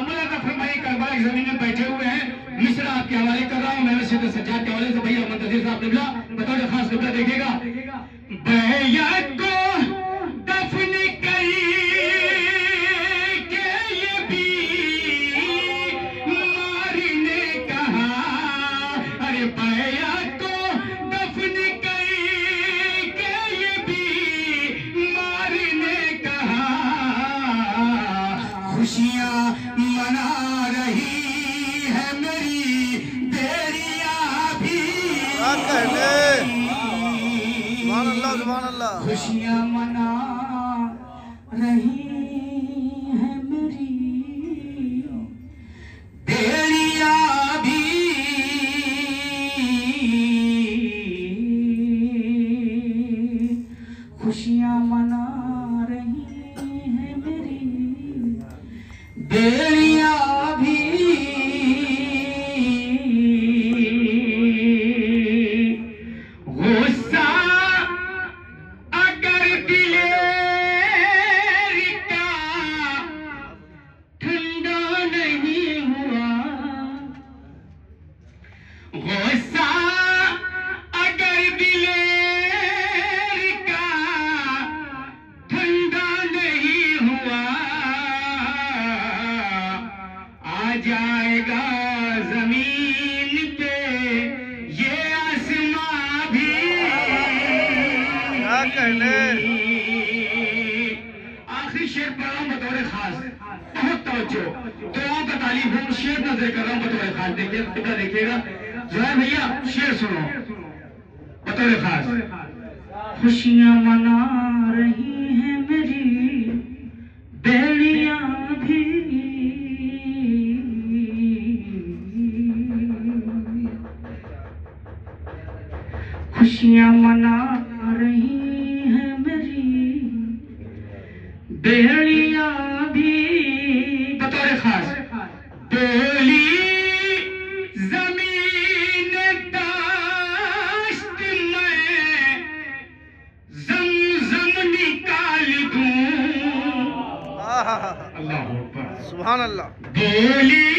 ملاحظہ فرمائیے کربلا کی زمین میں بیٹھے ہوئے ہیں، مصر آپ کے حوالے کر رہا ہوں میں سید سجاد کے حوالے سے، بھئی احمد نذیر صاحب قبلہ بطور خاص قبلہ دیکھے گا، بیعت کو دفن کئی کہ یہ بھی مارنے کہا، ارے بیعت کو دفن کئی کہ یہ بھی مارنے کہا، خوشیاں منا رہی ہے میری بیڑیاں بھی، سبحان اللہ سبحان اللہ، خوشیاں منا رہی ہے میری بیڑیاں بھی، خوشیاں منا رہی ہے میری بیڑیاں بھی، غصہ اگر دلیر کا ٹھنڈا نہیں ہوا، غصہ اگر دلیر کا ٹھنڈا نہیں ہوا، آ جائے گا زمین پہ یہ آسمان بھی، آخری شعر پڑھ رہا ہوں بطور خاص، بہت توجہ، دعاؤں کا تعلیف ہوں، شعر نظر کر رہا ہوں بطور خاص، دیکھیے قبلہ دیکھیے گا، زہر بھیا شعر سنو بطور خاص، خوشیاں منا رہی ہیں میری بیڑیاں بھی، خوشیاں منا رہی ہیں میری بیڑیاں بھی، بطور خاص اللہ اکبر سبحان اللہ بولی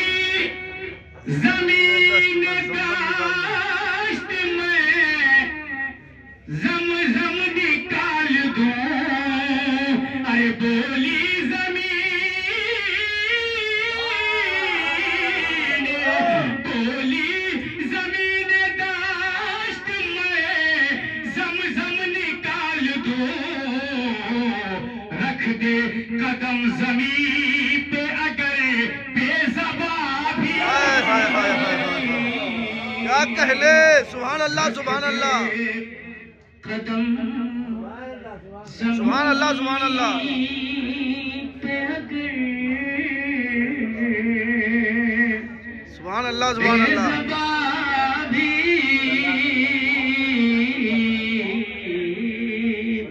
زمین داشت میں زمزم نکال دوں ارے بولی زمین داشت میں زمزم نکال دوں رکھ دے قدم زمین پہ اگر بے زباں بھی کیا کہہ لے سبحان اللہ سبحان اللہ قدم سبحان اللہ سبحان اللہ پہ اگر سبحان اللہ سبحان اللہ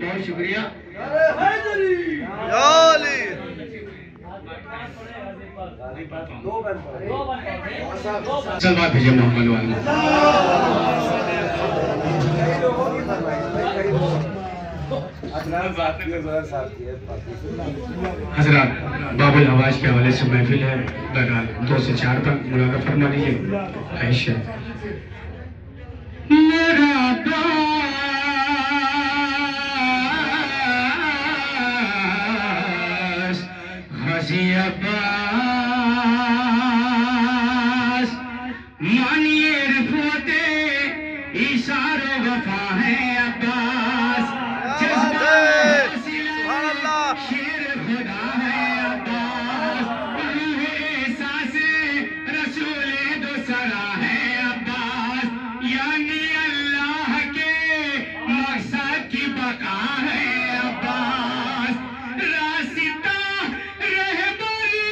بہت شکریہ یا علی سلوات بھیجے محمد والے حضرات باب الحواج کے حوالے سے محفل ہے بہرحال 2 سے 4 تک مراقبہ فرما لیجیے عائشہ میرا عباس غازی عباس مانیے رفعت ایثار و وفا ہے عباس سبحان اللہ شیر خدا ہے عباس روح احساس رسول دو سرا ہے عباس یعنی اللہ کے مقصد کی بقا ہے عباس راستہ رہبری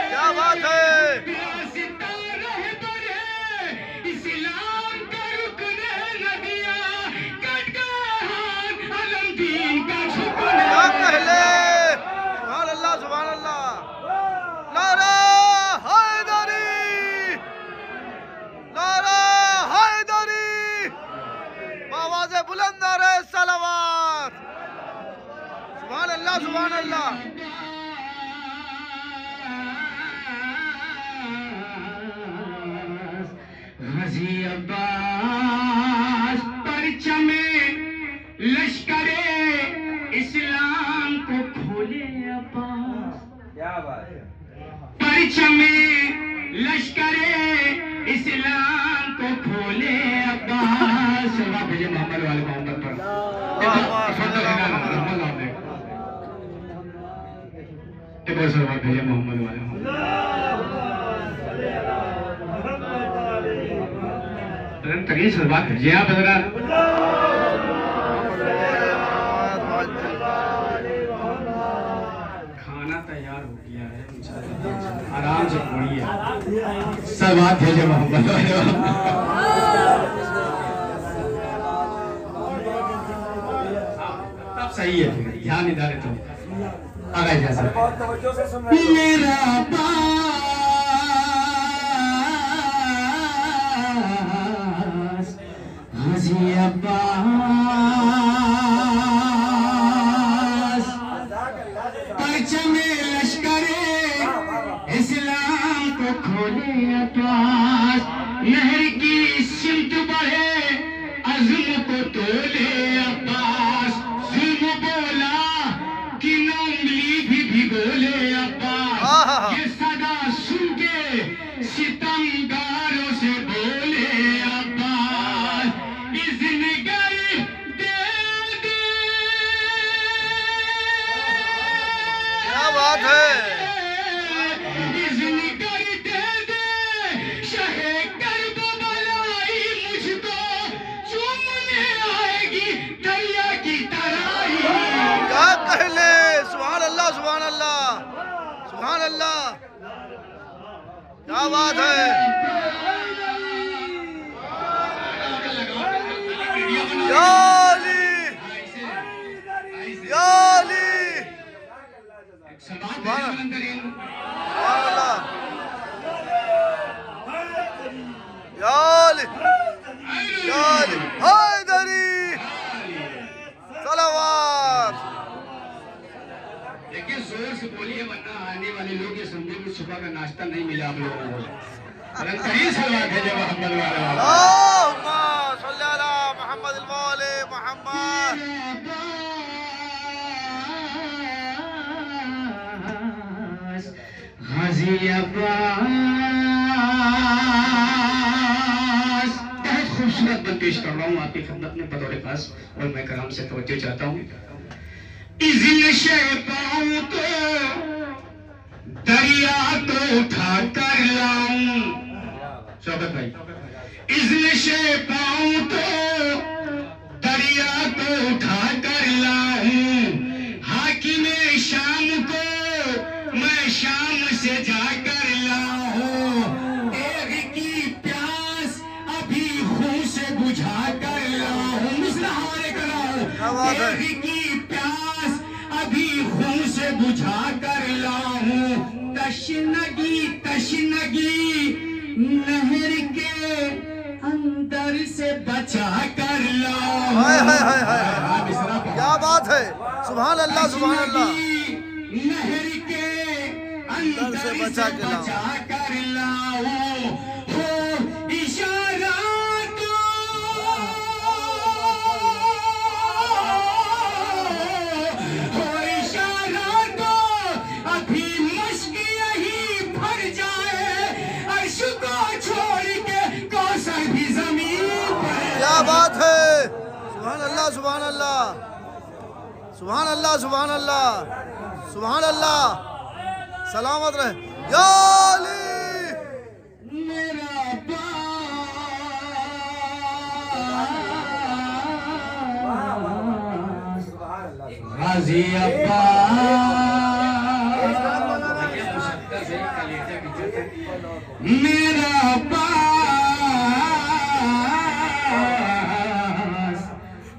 کیا بات ہے راستہ رہبر ہے اسلام کا رکن نبیا کٹگاہان علم دین کا چھپن کیا کہہ لے سبحان اللہ سبحان اللہ نعرہ حیدری نعرہ حیدری آواز بلند نعرہ صلوات سبحان اللہ سبحان اللہ غازی عباس پرچم لشکر اسلام کو کھولے عباس پرچم لشکر اسلام کو کھولے عباس سلوات بھیجے محمد والے محمد پر ایک اور سلوات بھیجے محمد والے محمد تقریب سلوات بھیجے آپ حضرات کھانا تیار ہو گیا ہے آرام سے پڑھیے سلوات بھیجے محمد والے تب صحیح ہے دھیان ادارے تو آگا اجازت میرا عباس غازی عباس پرچم لشکر اسلام کو کھولے عباس نہر کی سمت بڑھے عزم کو تولے عباس ظلم بولا کہ نونگلی بھی بھگولے عباس یہ صدا سن کے ستمگاروں سے بولے عباس اذن گر دے دے کیا بات ہے اذن گر دے دے شہ کربلائی مجھ کو چومنے آئے گی دریا کی ترائی کیا کہہ لے سبحان اللہ سبحان اللہ سبحان اللہ کیا بات ہے یا علی یا علی سبحان اللہ یا علی یا علی حیدری صلوات راستہ نہیں ملا ہم لوگوں کو. کہیں سلوات ہے جب محمد والے اللہم صلی علی محمد الوالے محمد. غازی عباس بہت خوبصورت بند پیش کر رہا ہوں آپ کی خدمت میں بطور خاص اور میں کرام سے توجہ چاہتا ہوں. اذن شیطان تو دریا تو اٹھا کر لاؤں. شعبت بھائی. اذن شیطان تو دریا تو اٹھا کر لاؤں. حاکم شام کو میں شام سے جا کر لاؤں. ایغ کی پیاس ابھی خون سے بجھا کر لاؤں. مصرع ہمارے کراؤں. ایغ کی پیاس ابھی خون سے بجھا کر لاؤں. تشنگی تشنگی نہر کے اندر سے بچا کر لاؤں. کیا بات ہے. سبحان اللہ سبحان اللہ. نہر کے اندر سے بچا کر لاؤں. ہو اشارات ہو اشارات ابھی مشق یہی بھر جائے. عرش کو چھوڑ کے کوثر بھی زمین پر. کیا بات ہے. سبحان اللہ سبحان اللہ سبحان اللہ سبحان اللہ سبحان اللہ. سلامت رہے یا علی. میرا غازی عباس میرا عباس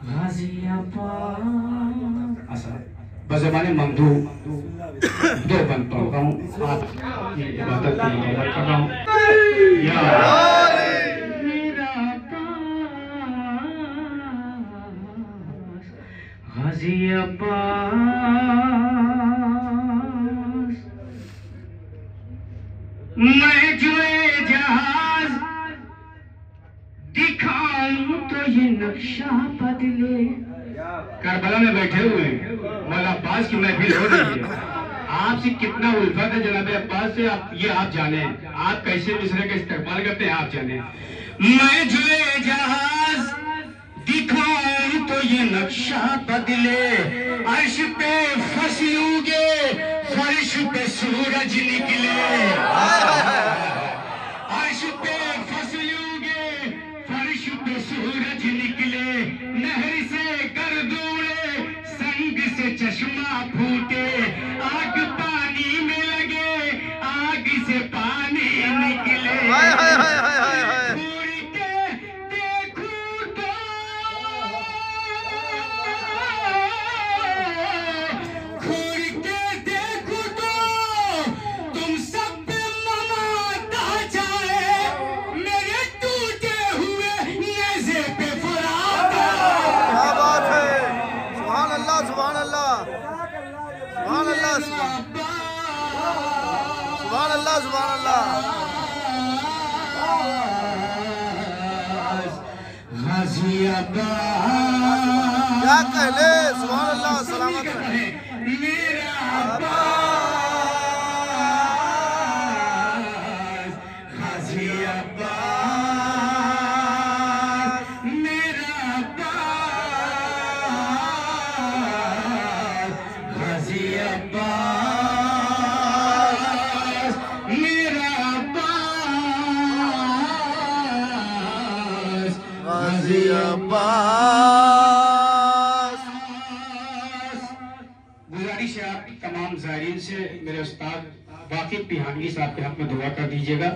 غازی عباس. بزبان ممدو دو بند پڑھتا ہوں. آپ کی عبادت کی عبادت کر رہا ہوں. یا میرا عباس غازی عباس. میں جو جہاز دکھاؤں تو یہ نقشہ بدلے. کربلا میں بیٹھے ہوئے ہیں. مولا عباس کی محفل ہو رہی ہے. آپ سے کتنا الفت ہے جناب عباس سے یہ آپ جانیں. آپ کیسے مصرع کا استقبال کرتے ہیں آپ جانیں. میں جو جہاز دکھاؤں تو یہ نقشہ بدلے. عرش پہ فصلوں گے فرش پہ سورج نکلے. عرش پہ فصلوں گے فرش پہ سورج نکلے. نہر سے گرد اڑے سنگ سے چشمہ پھوٹے. آگ پانی میں لگے آگ سے پانی نکلے. گھوڑ کے دیکھوں تو گھوڑ کے دیکھوں تو تم سب پہ ممات آ جائے. میرے ٹوٹے ہوئے نیزے پہ فرات آ. کیا بات ہے. سبحان اللہ سبحان اللہ سبحان اللہ سبحان اللہ سبحان اللہ. غازی عباس کیا کہہ لے. سبحان اللہ. سلامت رہے. میرا عباس غازی عباس میرا عباس غازی عباس میرا عباس غازی عباس. گزارش ہے آپ تمام زائرین سے میرے استاد واقف پیہانگی صاحب کے حق میں دعا کر دیجیے گا.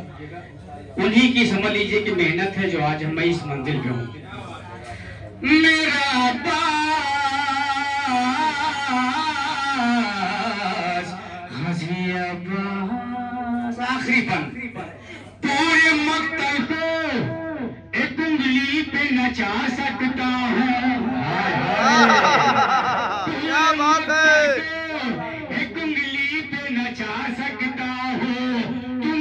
انہی کی سمجھ لیجیے کہ محنت ہے جو آج میں اس منزل پہ ہوں. میرا عباس غازی عباس. آخری بند. پورے مقتل کو ایک انگلی پہ نچا سکتا ہوں. کیا بات ہے. ایک انگلی پہ نچا سکتا ہوں. تم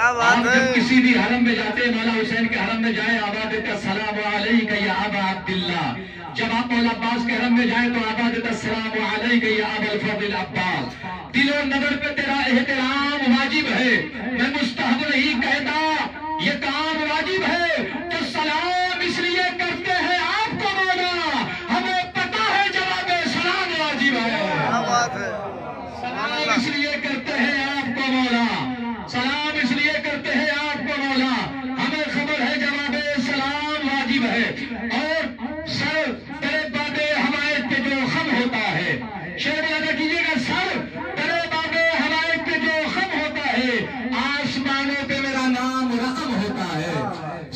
آپ جب کسی بھی حرم میں جاتے ہیں مولا حسین کے حرم میں جائیں آباد السلام علیکہ یا ابا عبداللہ. جب آپ مولا عباس کے حرم میں جائیں تو آباد السلام علیکہ یا ابا الفضل عباس. دل و نظر پہ تیرا احترام واجب ہے، میں مستحب نہیں کہتا، یہ کام واجب ہے. تو سلام اس لیے کرتے ہیں آپ کو مولا، ہمیں پتا ہے جواب سلام واجب ہے. سلام اس لیے کرتے ہیں آپ کو مولا، سلام اس لیے کرتے ہیں آپ کو مولا، ہمیں خبر ہے جواب سلام واجب ہے. اور سر تیرے باب حمایت پہ جو خم ہوتا ہے، شعر ادا کیجیے گا. سر تیرے باب حمایت پہ جو خم ہوتا ہے، آسمانوں پہ میرا نام رقم ہوتا ہے.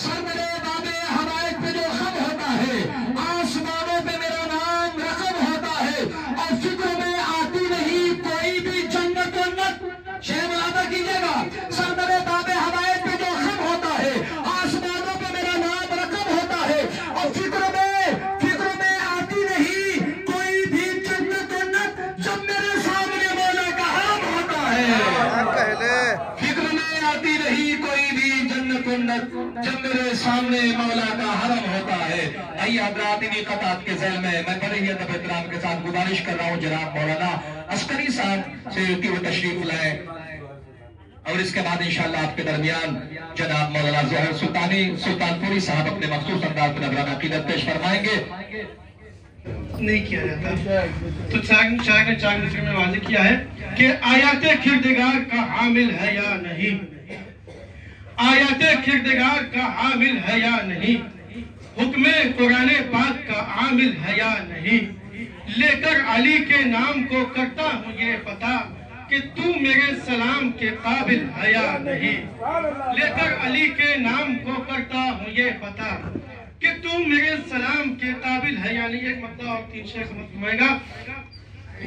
سر میرے باب حمایت پہ جو خم ہوتا ہے، آسمانوں پہ میرا نام رقم ہوتا ہے. اور فکر میں آتی نہیں کوئی بھی جنت ونت، شعر ادا کیجیے گا. سر میرے باب حمایت پہ جو خم ہوتا ہے، آسمانوں پہ میرا نام رقم ہوتا ہے. اور فکر میں آتی نہیں کوئی بھی جنت ونت، جب میرے سامنے مولا کا حرم ہوتا ہے. فکر میں آتی نہیں کوئی بھی جنت ونت، جب میرے سامنے مولا کا حرم ہوتا ہے. آئیے حضرات انہی قطعات کے ذیل میں بڑے ہی ادب احترام کے ساتھ گزارش کر رہا ہوں جناب مولانا عسکری صاحب سے کہ وہ تشریف لائیں، اور اس کے بعد انشاءاللہ آپ کے درمیان جناب مولانا ظہر سلطانی سلطان پوری صاحب اپنے مخصوص انداز میں نذرانہ عقیدت پیش فرمائیں گے. نہیں کیا جاتا تو شاعر نے چار نظر میں واضح کیا ہے کہ آیات کردگار کا حامل ہے یا نہیں، آیات کردگار کا حامل ہے یا نہیں، حکم قرآن پاک کا عامل ہے یا نہیں. لے کر علی کے نام کو کرتا ہوں یہ پتا کہ تو میرے سلام کے قابل ہے یا نہیں. لے کر علی کے نام کو کرتا ہوں یہ پتا کہ تو میرے سلام کے قابل ہے یا نہیں. ایک مقطع اور 3 شعر سمجھ فرمائے گا.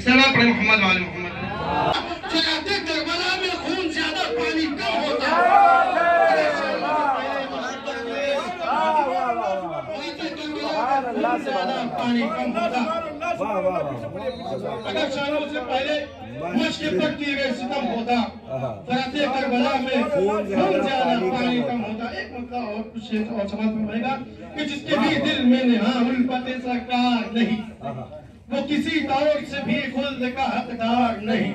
سلام پڑھیں محمد وآل محمد. چلاتے کربلا میں خون زیادہ پانی کم ہوتا پانی کم ہوتا. اگر شانوں سے پہلے مشق پر کیے گئے ستم ہوتا، فراتے کربلا میں خون زیادہ پانی کم ہوتا. ایک مقطع اور کچھ اور سمجھ فرمائے گا کہ جس کے بھی دل میں نہاں الفت سرکار نہیں، وہ کسی طور سے بھی خلد کا حقدار نہیں.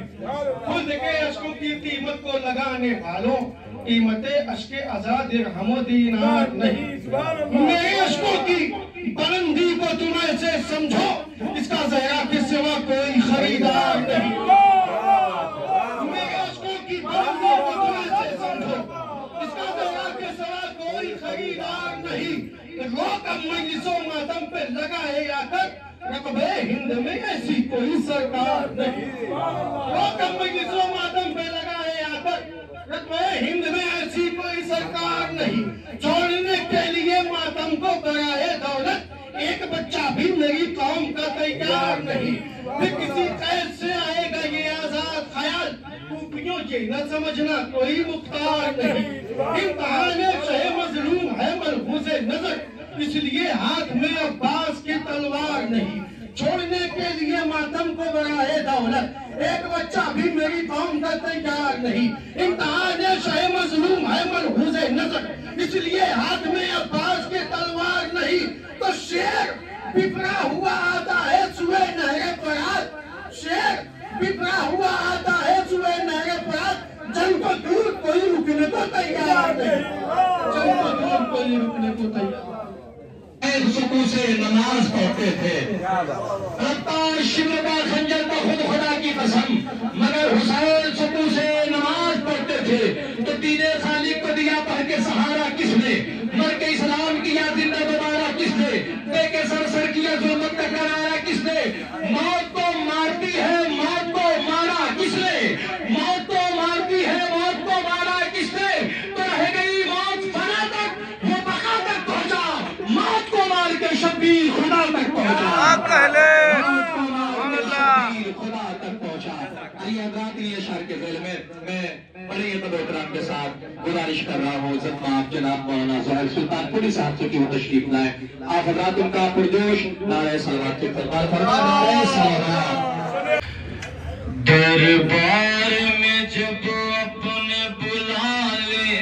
خلد کے اشکوں کی قیمت کو لگانے والوں، قیمت اشک ازا درہم و دینار نہیں. میرے اشکوں کی بلندی کو تم ایسے سمجھو، اس کا زہرا کے سوا کوئی خریدار نہیں. میرے اشکوں کی بلندی کو تم ایسے سمجھو، اس کا زہرا کے سوا کوئی خریدار نہیں. روکم مجلس و ماتم پہ لگائے یا کر، رقبہ ہند میں ایسی کوئی سرکار نہیں. روکم مجلس و ماتم پہ لگائے یا کر، رقبہ ہند میں ایسی کوئی سرکار نہیں. چھوڑنے کے لیے ماتم کو برائے دولت، ایک بچہ بھی میری قوم کا تیار نہیں. پھر کسی قید سے آئے گا یہ آزاد خیال، کوپیوں یہ نہ سمجھنا کوئی مختار نہیں. امتحان شہ مظلوم ہے ملحوظ نظر، اس لیے ہاتھ میں عباس کی تلوار نہیں. چھوڑنے کے لیے ماتم کو برائے دولت، ایک بچہ بھی میری قوم کا تیار نہیں. امتحان شہ مظلوم ہے ملحوظ نظر، اس لیے ہاتھ میں عباس کی تلوار نہیں. تو شیر بپرا ہوا آتا ہے سوئے نہر فرات، شیر بپرا ہوا آتا ہے سوئے نہر فرات. جنگ کو دور کوئی رکنے کو تیار نہیں، جنگ کو دور کوئی رکنے کو تیار. ایک سکو سے نماز پڑھتے تھے، رفتار شبر کا خنجر کا خود خدا کی قسم، مگر حسین سکو سے نماز پڑھتے تھے. تو دین خالق کو دیا پڑھ کے سہارا کس نے، مر کے اسلام کیا زندہ دوبارہ کس نے، دے کے سر کیا ظلمت کا کرایا کس نے. موت کو مارتی ہے موت کو مارا کس نے، موت کو مارتی ہے موت کو مارا کس نے. تو رہ گئی موت فنا تک، وہ بقا تک پہنچا، موت کو مار کے شبیر خدا تک پہنچا، خدا تک پہنچا. آئیے حضرات یہ اشعار کے ذیل میں بڑے ادب احترام کے ساتھ گزارش کر رہا ہوں عزت مآب جناب مولانا ظہر سلطان پوری صاحب سے کہ وہ تشریف لائیں. آپ حضرات ان کا پرجوش نعرہ صلوات کے فرمان فرما. نعرہ صلوات. دربار میں جب اپنے بلا لے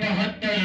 72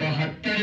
72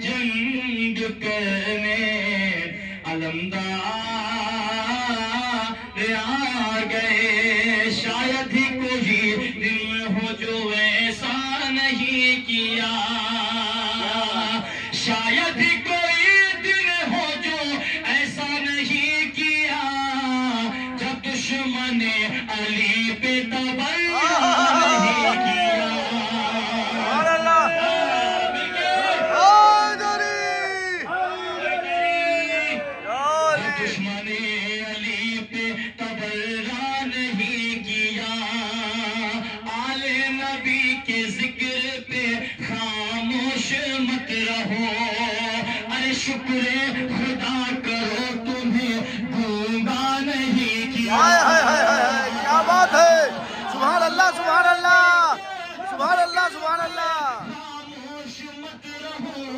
جنگ کرنے علمدار آ گئے. شاید ہی کوئی دن ہو جو ایسا نہیں کیا, شاید ہی کوئی دن ہو جو ایسا نہیں کیا, جب دشمن علی پہ تبرہ نہیں کیا. دشمن علی پہ تبرہ نہیں کیا, آل نبی کے ذکر پہ خاموش مت رہو. ارے شکر خدا کرو تمہیں گونگا نہیں کیا. کیا بات ہے, سبحان اللہ سبحان اللہ سبحان اللہ سبحان اللہ.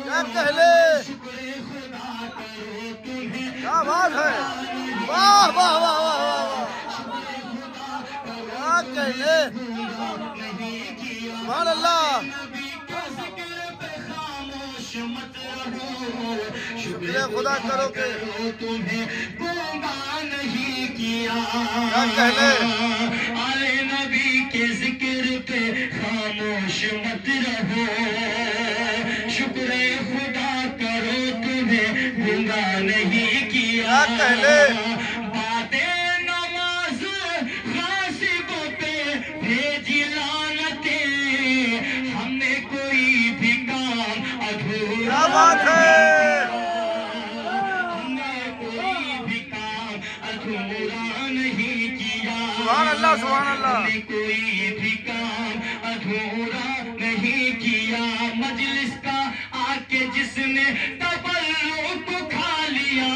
کیا کہہ لے, کیا بات ہے, واہ واہ واہ واہ واہ, کیا کہہ لے, سبحان اللہ. شکریہ خدا کرو کہ تمہیں گونگا نہیں کیا. کیا کہہ لے, آل نبی کے ذکر پہ خاموش مت رہو. شکر خدا کرو تمہیں گونگا نہیں کیا. کیا کہہ لے, باتیں نماز غاصبوں پہ بھیجی لعنتیں, ہم نے کوئی بھی کام ادھورا. کیا بات ہے, سبحان اللہ سبحان اللہ. ہم نے کوئی بھی کام ادھورا نہیں کیا. مجلس کا آ کے جس نے تبرک کھا لیا,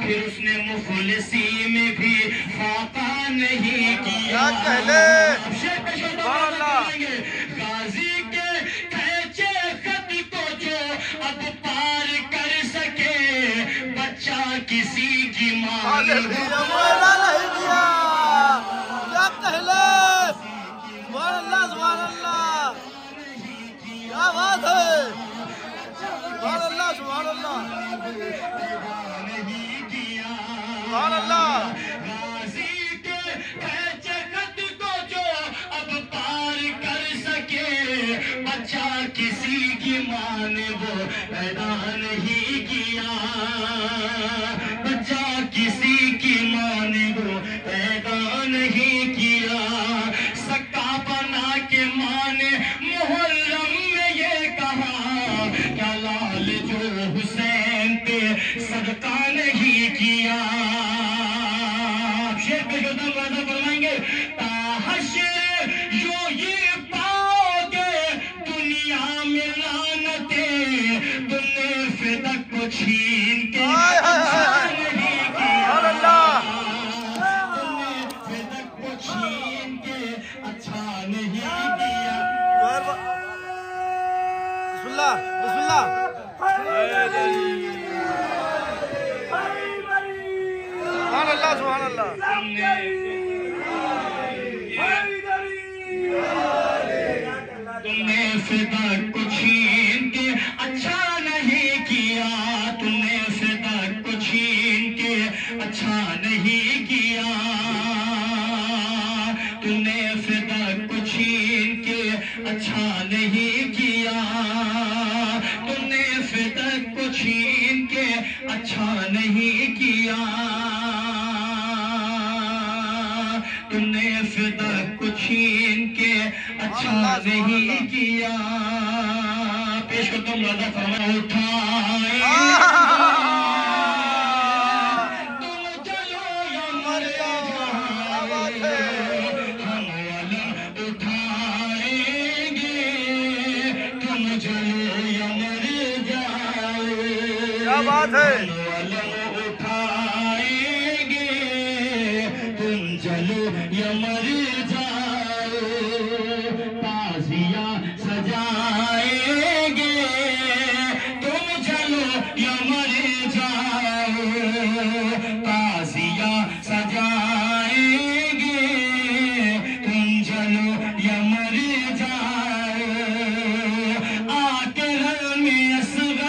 پھر اس نے مفلسی میں بھی فاقہ نہیں کیا. کیا کہہ لے, سبحان اللہ. غازی کے کھینچے خط کو جو اب پار کر سکے, بچہ کسی کی ماں نے نہیں کیا. کیا کہہ لے, سبحان اللہ سبحان اللہ. کیا بات ہے, سبحان اللہ سبحان اللہ سبحان اللہ. غازی کے کھینچے خط کو جو اب پار کر سکے, بچہ کسی کی ماں نے وہ پیدا نہیں کیا. بچہ کسی کی ماں نے وہ پیدا نہیں کیا. سکا بنا کے ماں نے محرم میں یہ کہا, کیا لال جو حسین پہ صدقہ نہیں کیا. شیر پہ جو دم وعدہ فرمائیں گے, تاحشر جو یہ پاؤ گے دنیا میں لعنتیں, تم نے فدق کو چھین کے اچھا نہیں کیا. تم نے فدق کو چھین کے اچھا نہیں کیا. بسم اللہ بسم اللہ. سبحان اللہ سبحان اللہ. تم نے فدق کو چھین کے اچھا نہیں کیا. تم نے فدق کو چھین کے اچھا نہیں کیا. تم نے فدق کو چھین کے اچھا نہیں کیا. تم نے فدق کو چھین کے اچھا نہیں کیا. تم نے فدق کو چھین کے اچھا نہیں کیا. پیش کو تم وعدہ فرما اٹھائے, تم چلو یا مر جائے, ہم علم اٹھائیں گے. تم چلو یا مر جائے, کیا بات ہے, علم اٹھائیں گے. تم چلو یا مر جاؤ, تازیہ سجائیں گے. تم چلو یا مر جاؤ, تازیہ سجائیں گے. تم چلو یا مر جاؤ, آ کے رن میں اصغر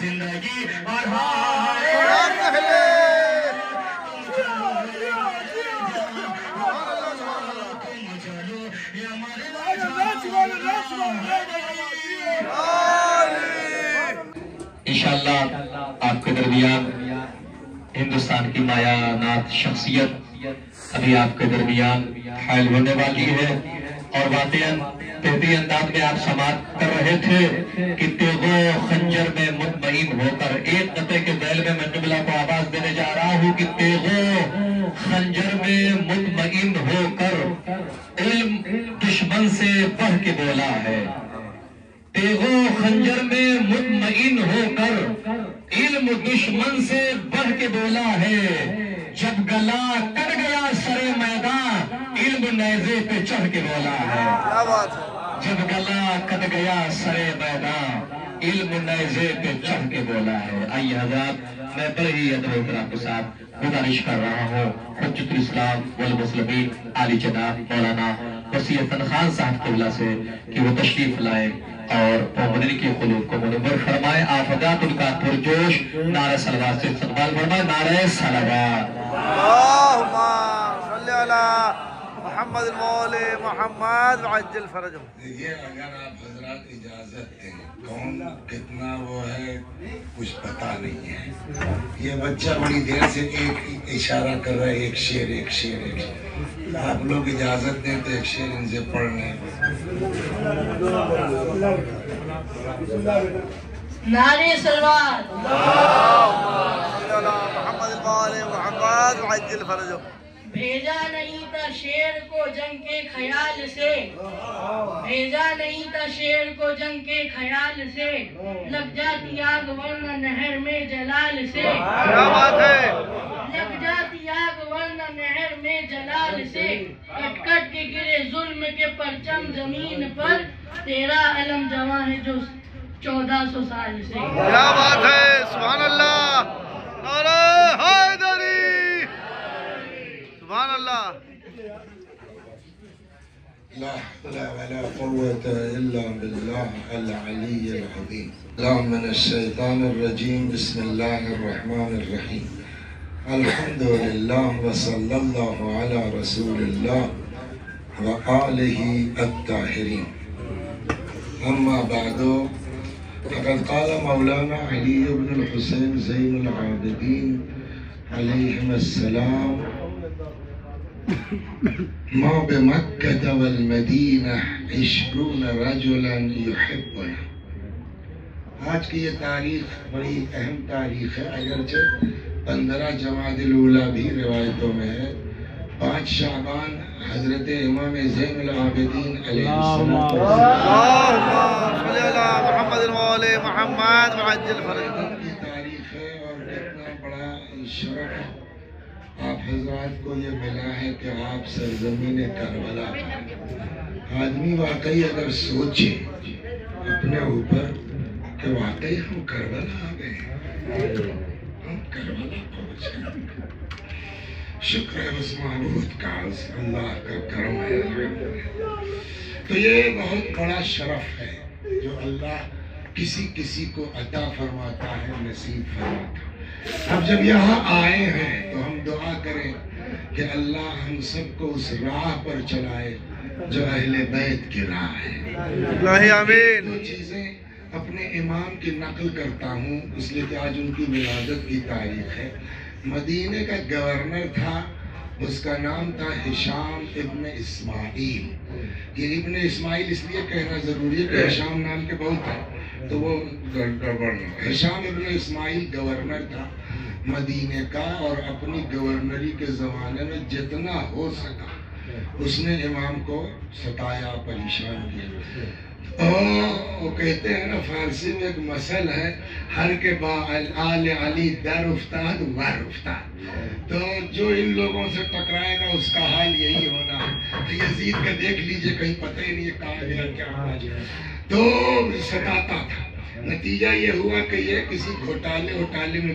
زندگی انشاءاللہ آپ کے درمیان ہندوستان کی مایا نات شخصیت ابھی آپ کے درمیان حائل ہونے والی ہے، اور واقعاً بہترین انداز میں آپ سماعت کر رہے تھے کہ تیغ و خنجر میں مطمئن ہو کر، ایک قطعے کے ذیل میں میں قبلہ کو آواز دینے جا رہا ہوں کہ تیغ و خنجر میں مطمئن ہو کر علم دشمن سے بڑھ کے بولا ہے، تیغ و خنجر میں مطمئن ہو کر علم دشمن سے بڑھ کے بولا ہے، جب گلا کٹ گیا سر میدان علم نیزے پہ چڑھ کے بولا ہے، جب گلا کٹ گیا سر میدان علم نیزے پہ چڑھ کے بولا ہے۔ آئیے حضرات، میں بڑے ہی ادب و احترام کے ساتھ گزارش کر رہا ہوں حجت الاسلام والمسلمین عالی جناب مولانا وسیع حسن خان صاحب قبلہ سے کہ وہ تشریف لائیں اور مومنین کی قلوب کو منور فرمائے۔ آپ حضرات ان کا پرجوش نعرہ صلوات سے استقبال فرمائے۔ نعرہ صلوات۔ اللہم صلی علی محمد المولی محمد وعجل فرجہ۔ دیکھیے، اگر آپ حضرات اجازت دیں، کون کتنا وہ ہے کچھ پتا نہیں ہے۔ یہ بچہ بڑی دیر سے ایک اشارہ کر رہا ہے، ایک شعر ایک شعر ایک شعر۔ آپ لوگ اجازت دیں تو ایک شعر ان سے پڑھ لیں۔ نعرہ صلوات۔ محمد المولی محمد وعجل فرجہ۔ بھیجا نہیں تھا شیر کو جنگ کے خیال سے، بھیجا نہیں تھا شیر کو جنگ کے خیال سے، لگ جاتی آگ ورنہ نہر میں جلال سے، لگ جاتی آگ ورنہ نہر میں جلال سے، کٹ کٹ کے گرے ظلم کے پرچم زمین پر، تیرا علم جواں ہے جو 1400 سال سے۔ کیا بات ہے، سبحان اللہ، نعرہ حیدری، سبحان اللہ۔ لا حول ولا قوة إلا بالله العلي العظيم۔ اللهم من الشيطان الرجيم، بسم الله الرحمن الرحيم، الحمد لله وصلى الله على رسول الله وآله الطاهرين، أما بعد، فقد قال مولانا علي بن الحسين زين العابدين عليهم السلام: ما بمكة والمدينة 20 رجلا يحبنا۔ آج کی یہ تاریخ بڑی اہم تاریخ ہے، اگرچہ 15 جمادی الاولیٰ بھی روایتوں میں ہے، 5 شعبان حضرت امام زین العابدین علیہ السلام محمد المولی محمد وعجل فرجہ کی تاریخ ہے، اور کتنا بڑا شرف آپ حضرات کو یہ ملا ہے کہ آپ سرزمین کربلا پر۔ آدمی واقعی اگر سوچے اپنے اوپر کہ واقعی ہم کربلا آ گئے، ہم کربلا پہنچ گئے، شکر ہے اس معبود کا، اس اللہ کا کرم ہے۔ تو یہ بہت بڑا شرف ہے جو اللہ کسی کسی کو عطا فرماتا ہے، نصیب فرماتا ہے۔ اب جب یہاں آئے ہیں تو ہم دعا کریں کہ اللہ ہم سب کو اس راہ پر چلائے جو اہل بیت کی راہ ہے۔ اللہ آمین۔ دو چیزیں اپنے امام کی نقل کرتا ہوں، اس لیے کہ آج ان کی ولادت کی تاریخ ہے۔ مدینے کا گورنر تھا، اس کا نام تھا ہشام ابن اسماعیل۔ یہ ابن اسماعیل اس لیے کہنا ضروری ہے کہ ہشام نام کے بہت ہیں، تو وہ گڑبڑ نہ۔ ہشام ابن اسماعیل گورنر تھا مدینے کا، اور اپنی گورنری کے زمانے میں جتنا ہو سکا اس نے امام کو ستایا، پریشان کیا۔ وہ کہتے ہیں نا فارسی میں ایک مثل ہے، ہر کے با آل علی در افتاد ور افتاد، تو جو ان لوگوں سے ٹکرائے گا اس کا حال یہی ہونا ہے۔ یزید کا دیکھ لیجئے، کہیں پتہ ہی نہیں کہاں گیا کیا ہوا، تو ستاتا تھا۔ نتیجہ یہ ہوا کہ یہ کسی گھوٹالے میں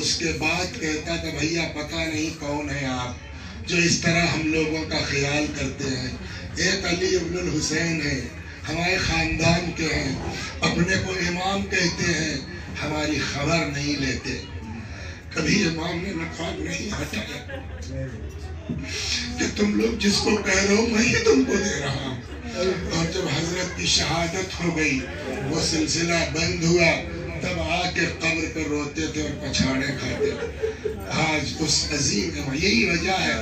اس کے بعد کہتا تھا بھیا پتہ نہیں کون ہے آپ جو اس طرح ہم لوگوں کا خیال کرتے ہیں. ایک علی ابن الحسین ہے، ہمارے خاندان کے ہیں، اپنے کو امام کہتے ہیں، ہماری خبر نہیں لیتے. کبھی امام نے نقاب نہیں ہٹایا کہ تم لوگ جس کو کہہ رہے ہو میں ہی تم کو دے رہا ہوں. اور جب حضرت کی شہادت ہو گئی، وہ سلسلہ بند ہوا، تب آ کے قبر پر روتے تھے اور پچھاڑے کھاتے تھے. آج اس عظیم یہی وجہ ہے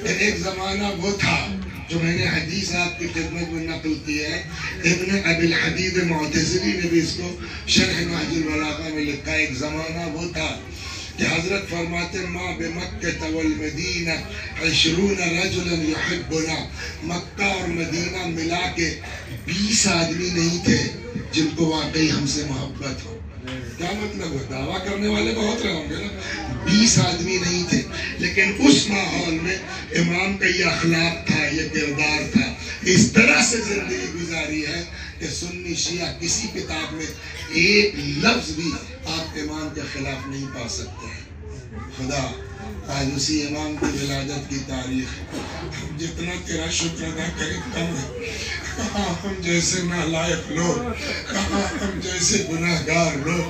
کہ ایک زمانہ وہ تھا جو میں نے حدیث آپ کی خدمت میں نقل کی ہے. ابن ابی الحدید معتزلی نے بھی اس کو شرح نہج البلاغہ میں لکھا. ایک زمانہ وہ تھا کہ حضرت فرماتے ما بمکہ والمدینہ 20 رجلا یحبنا. مکہ اور مدینہ ملا کے 20 آدمی نہیں تھے جن کو واقعی ہم سے محبت ہو. کیا مطلب ہے؟ دعویٰ کرنے والے بہت رہے ہوں گے نا، 20 آدمی نہیں تھے. لیکن اس ماحول میں امام کا یہ اخلاق تھا، یہ کردار تھا. اس طرح سے زندگی گزاری ہے کہ سنی شیعہ کسی کتاب میں ایک لفظ بھی آپ امام کے خلاف نہیں پا سکتے ہیں. خدا آج اسی امام کی ولادت کی تاریخ، جتنا تیرا شکر ادا کریں کم ہے. کہاں ہم جیسے نالائق لوگ، کہاں ہم جیسے گناہگار لوگ،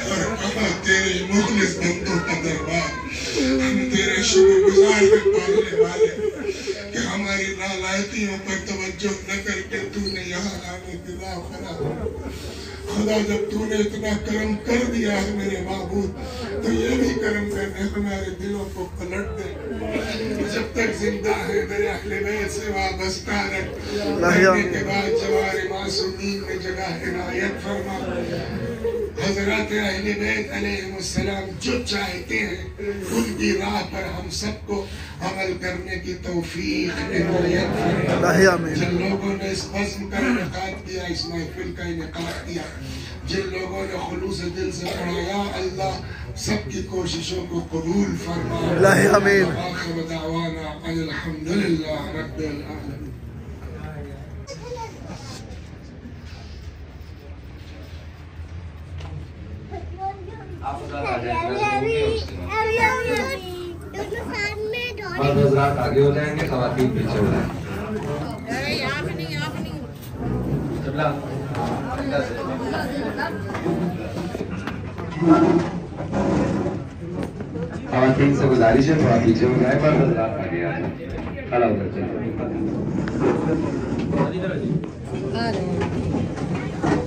اور کہاں تیرے مخلص بندوں کا دربار. ہم تیرے شکر گزار میں پالنے والے کہ ہماری نالائقیوں پر توجہ نہ کر کے تو نے یہاں آنے کی راہ بنا. خدا جب تو نے اتنا کرم کر دیا ہے میرے معبود، تو یہ بھی کرم کرنے ہمارے دلوں کو پلٹ دے. جب تک زندہ ہے میرے اہل بیت سے وابستہ رکھ. مرنے کے بعد جوار معصومین میں جگہ عنایت فرما. حضرات اہل بیت علیہ السلام جو چاہتے ہیں ان کی راہ پر ہم سب کو عمل کرنے کی توفیق عنایت فرما. جن لوگوں نے اس بزم کا انعقاد کیا، اس محفل کا انعقاد کیا، جن لوگوں نے خلوص دل سے پڑھا، یا اللہ سب کی کوششوں کو قبول فرما. آمین. آخر دعوانا الحمدللہ رب العالمین. مرد حضرات آگے ہو جائیں گے، خواتین پیچھے ہو جائیں گے. خواتین سے گزارش ہے تھوڑا پیچھے ہو جائیں، مرد حضرات آگے آ جائیں. کھڑا ہو کر چلیں.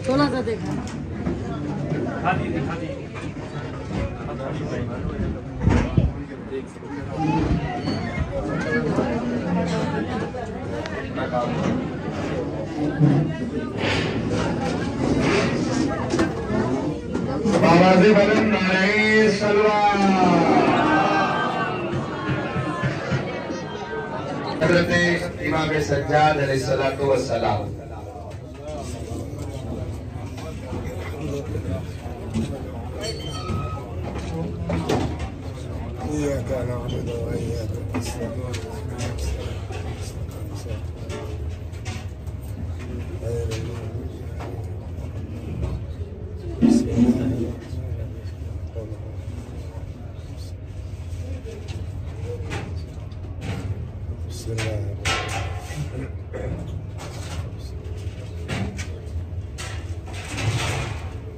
تھوڑا سا دیکھا آواز بلند نعرہ سلوات. حضرت امام سجاد علیہ السلام. إياك نعبد وإياك نستعين. بسم الله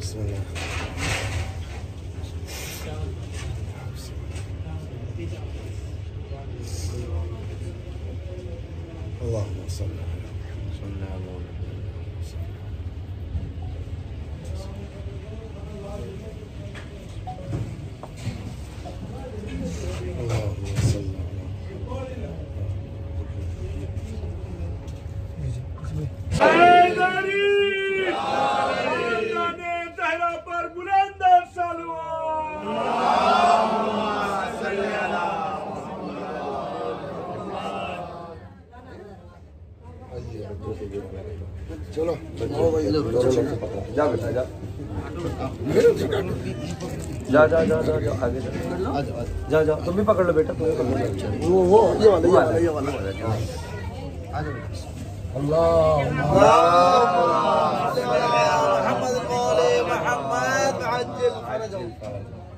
بسم الله. اللهم صل على اللهم صل چلو جا بیٹا جا جا جا جا جا آگے جا جا تم بھی پکڑ لو بیٹا.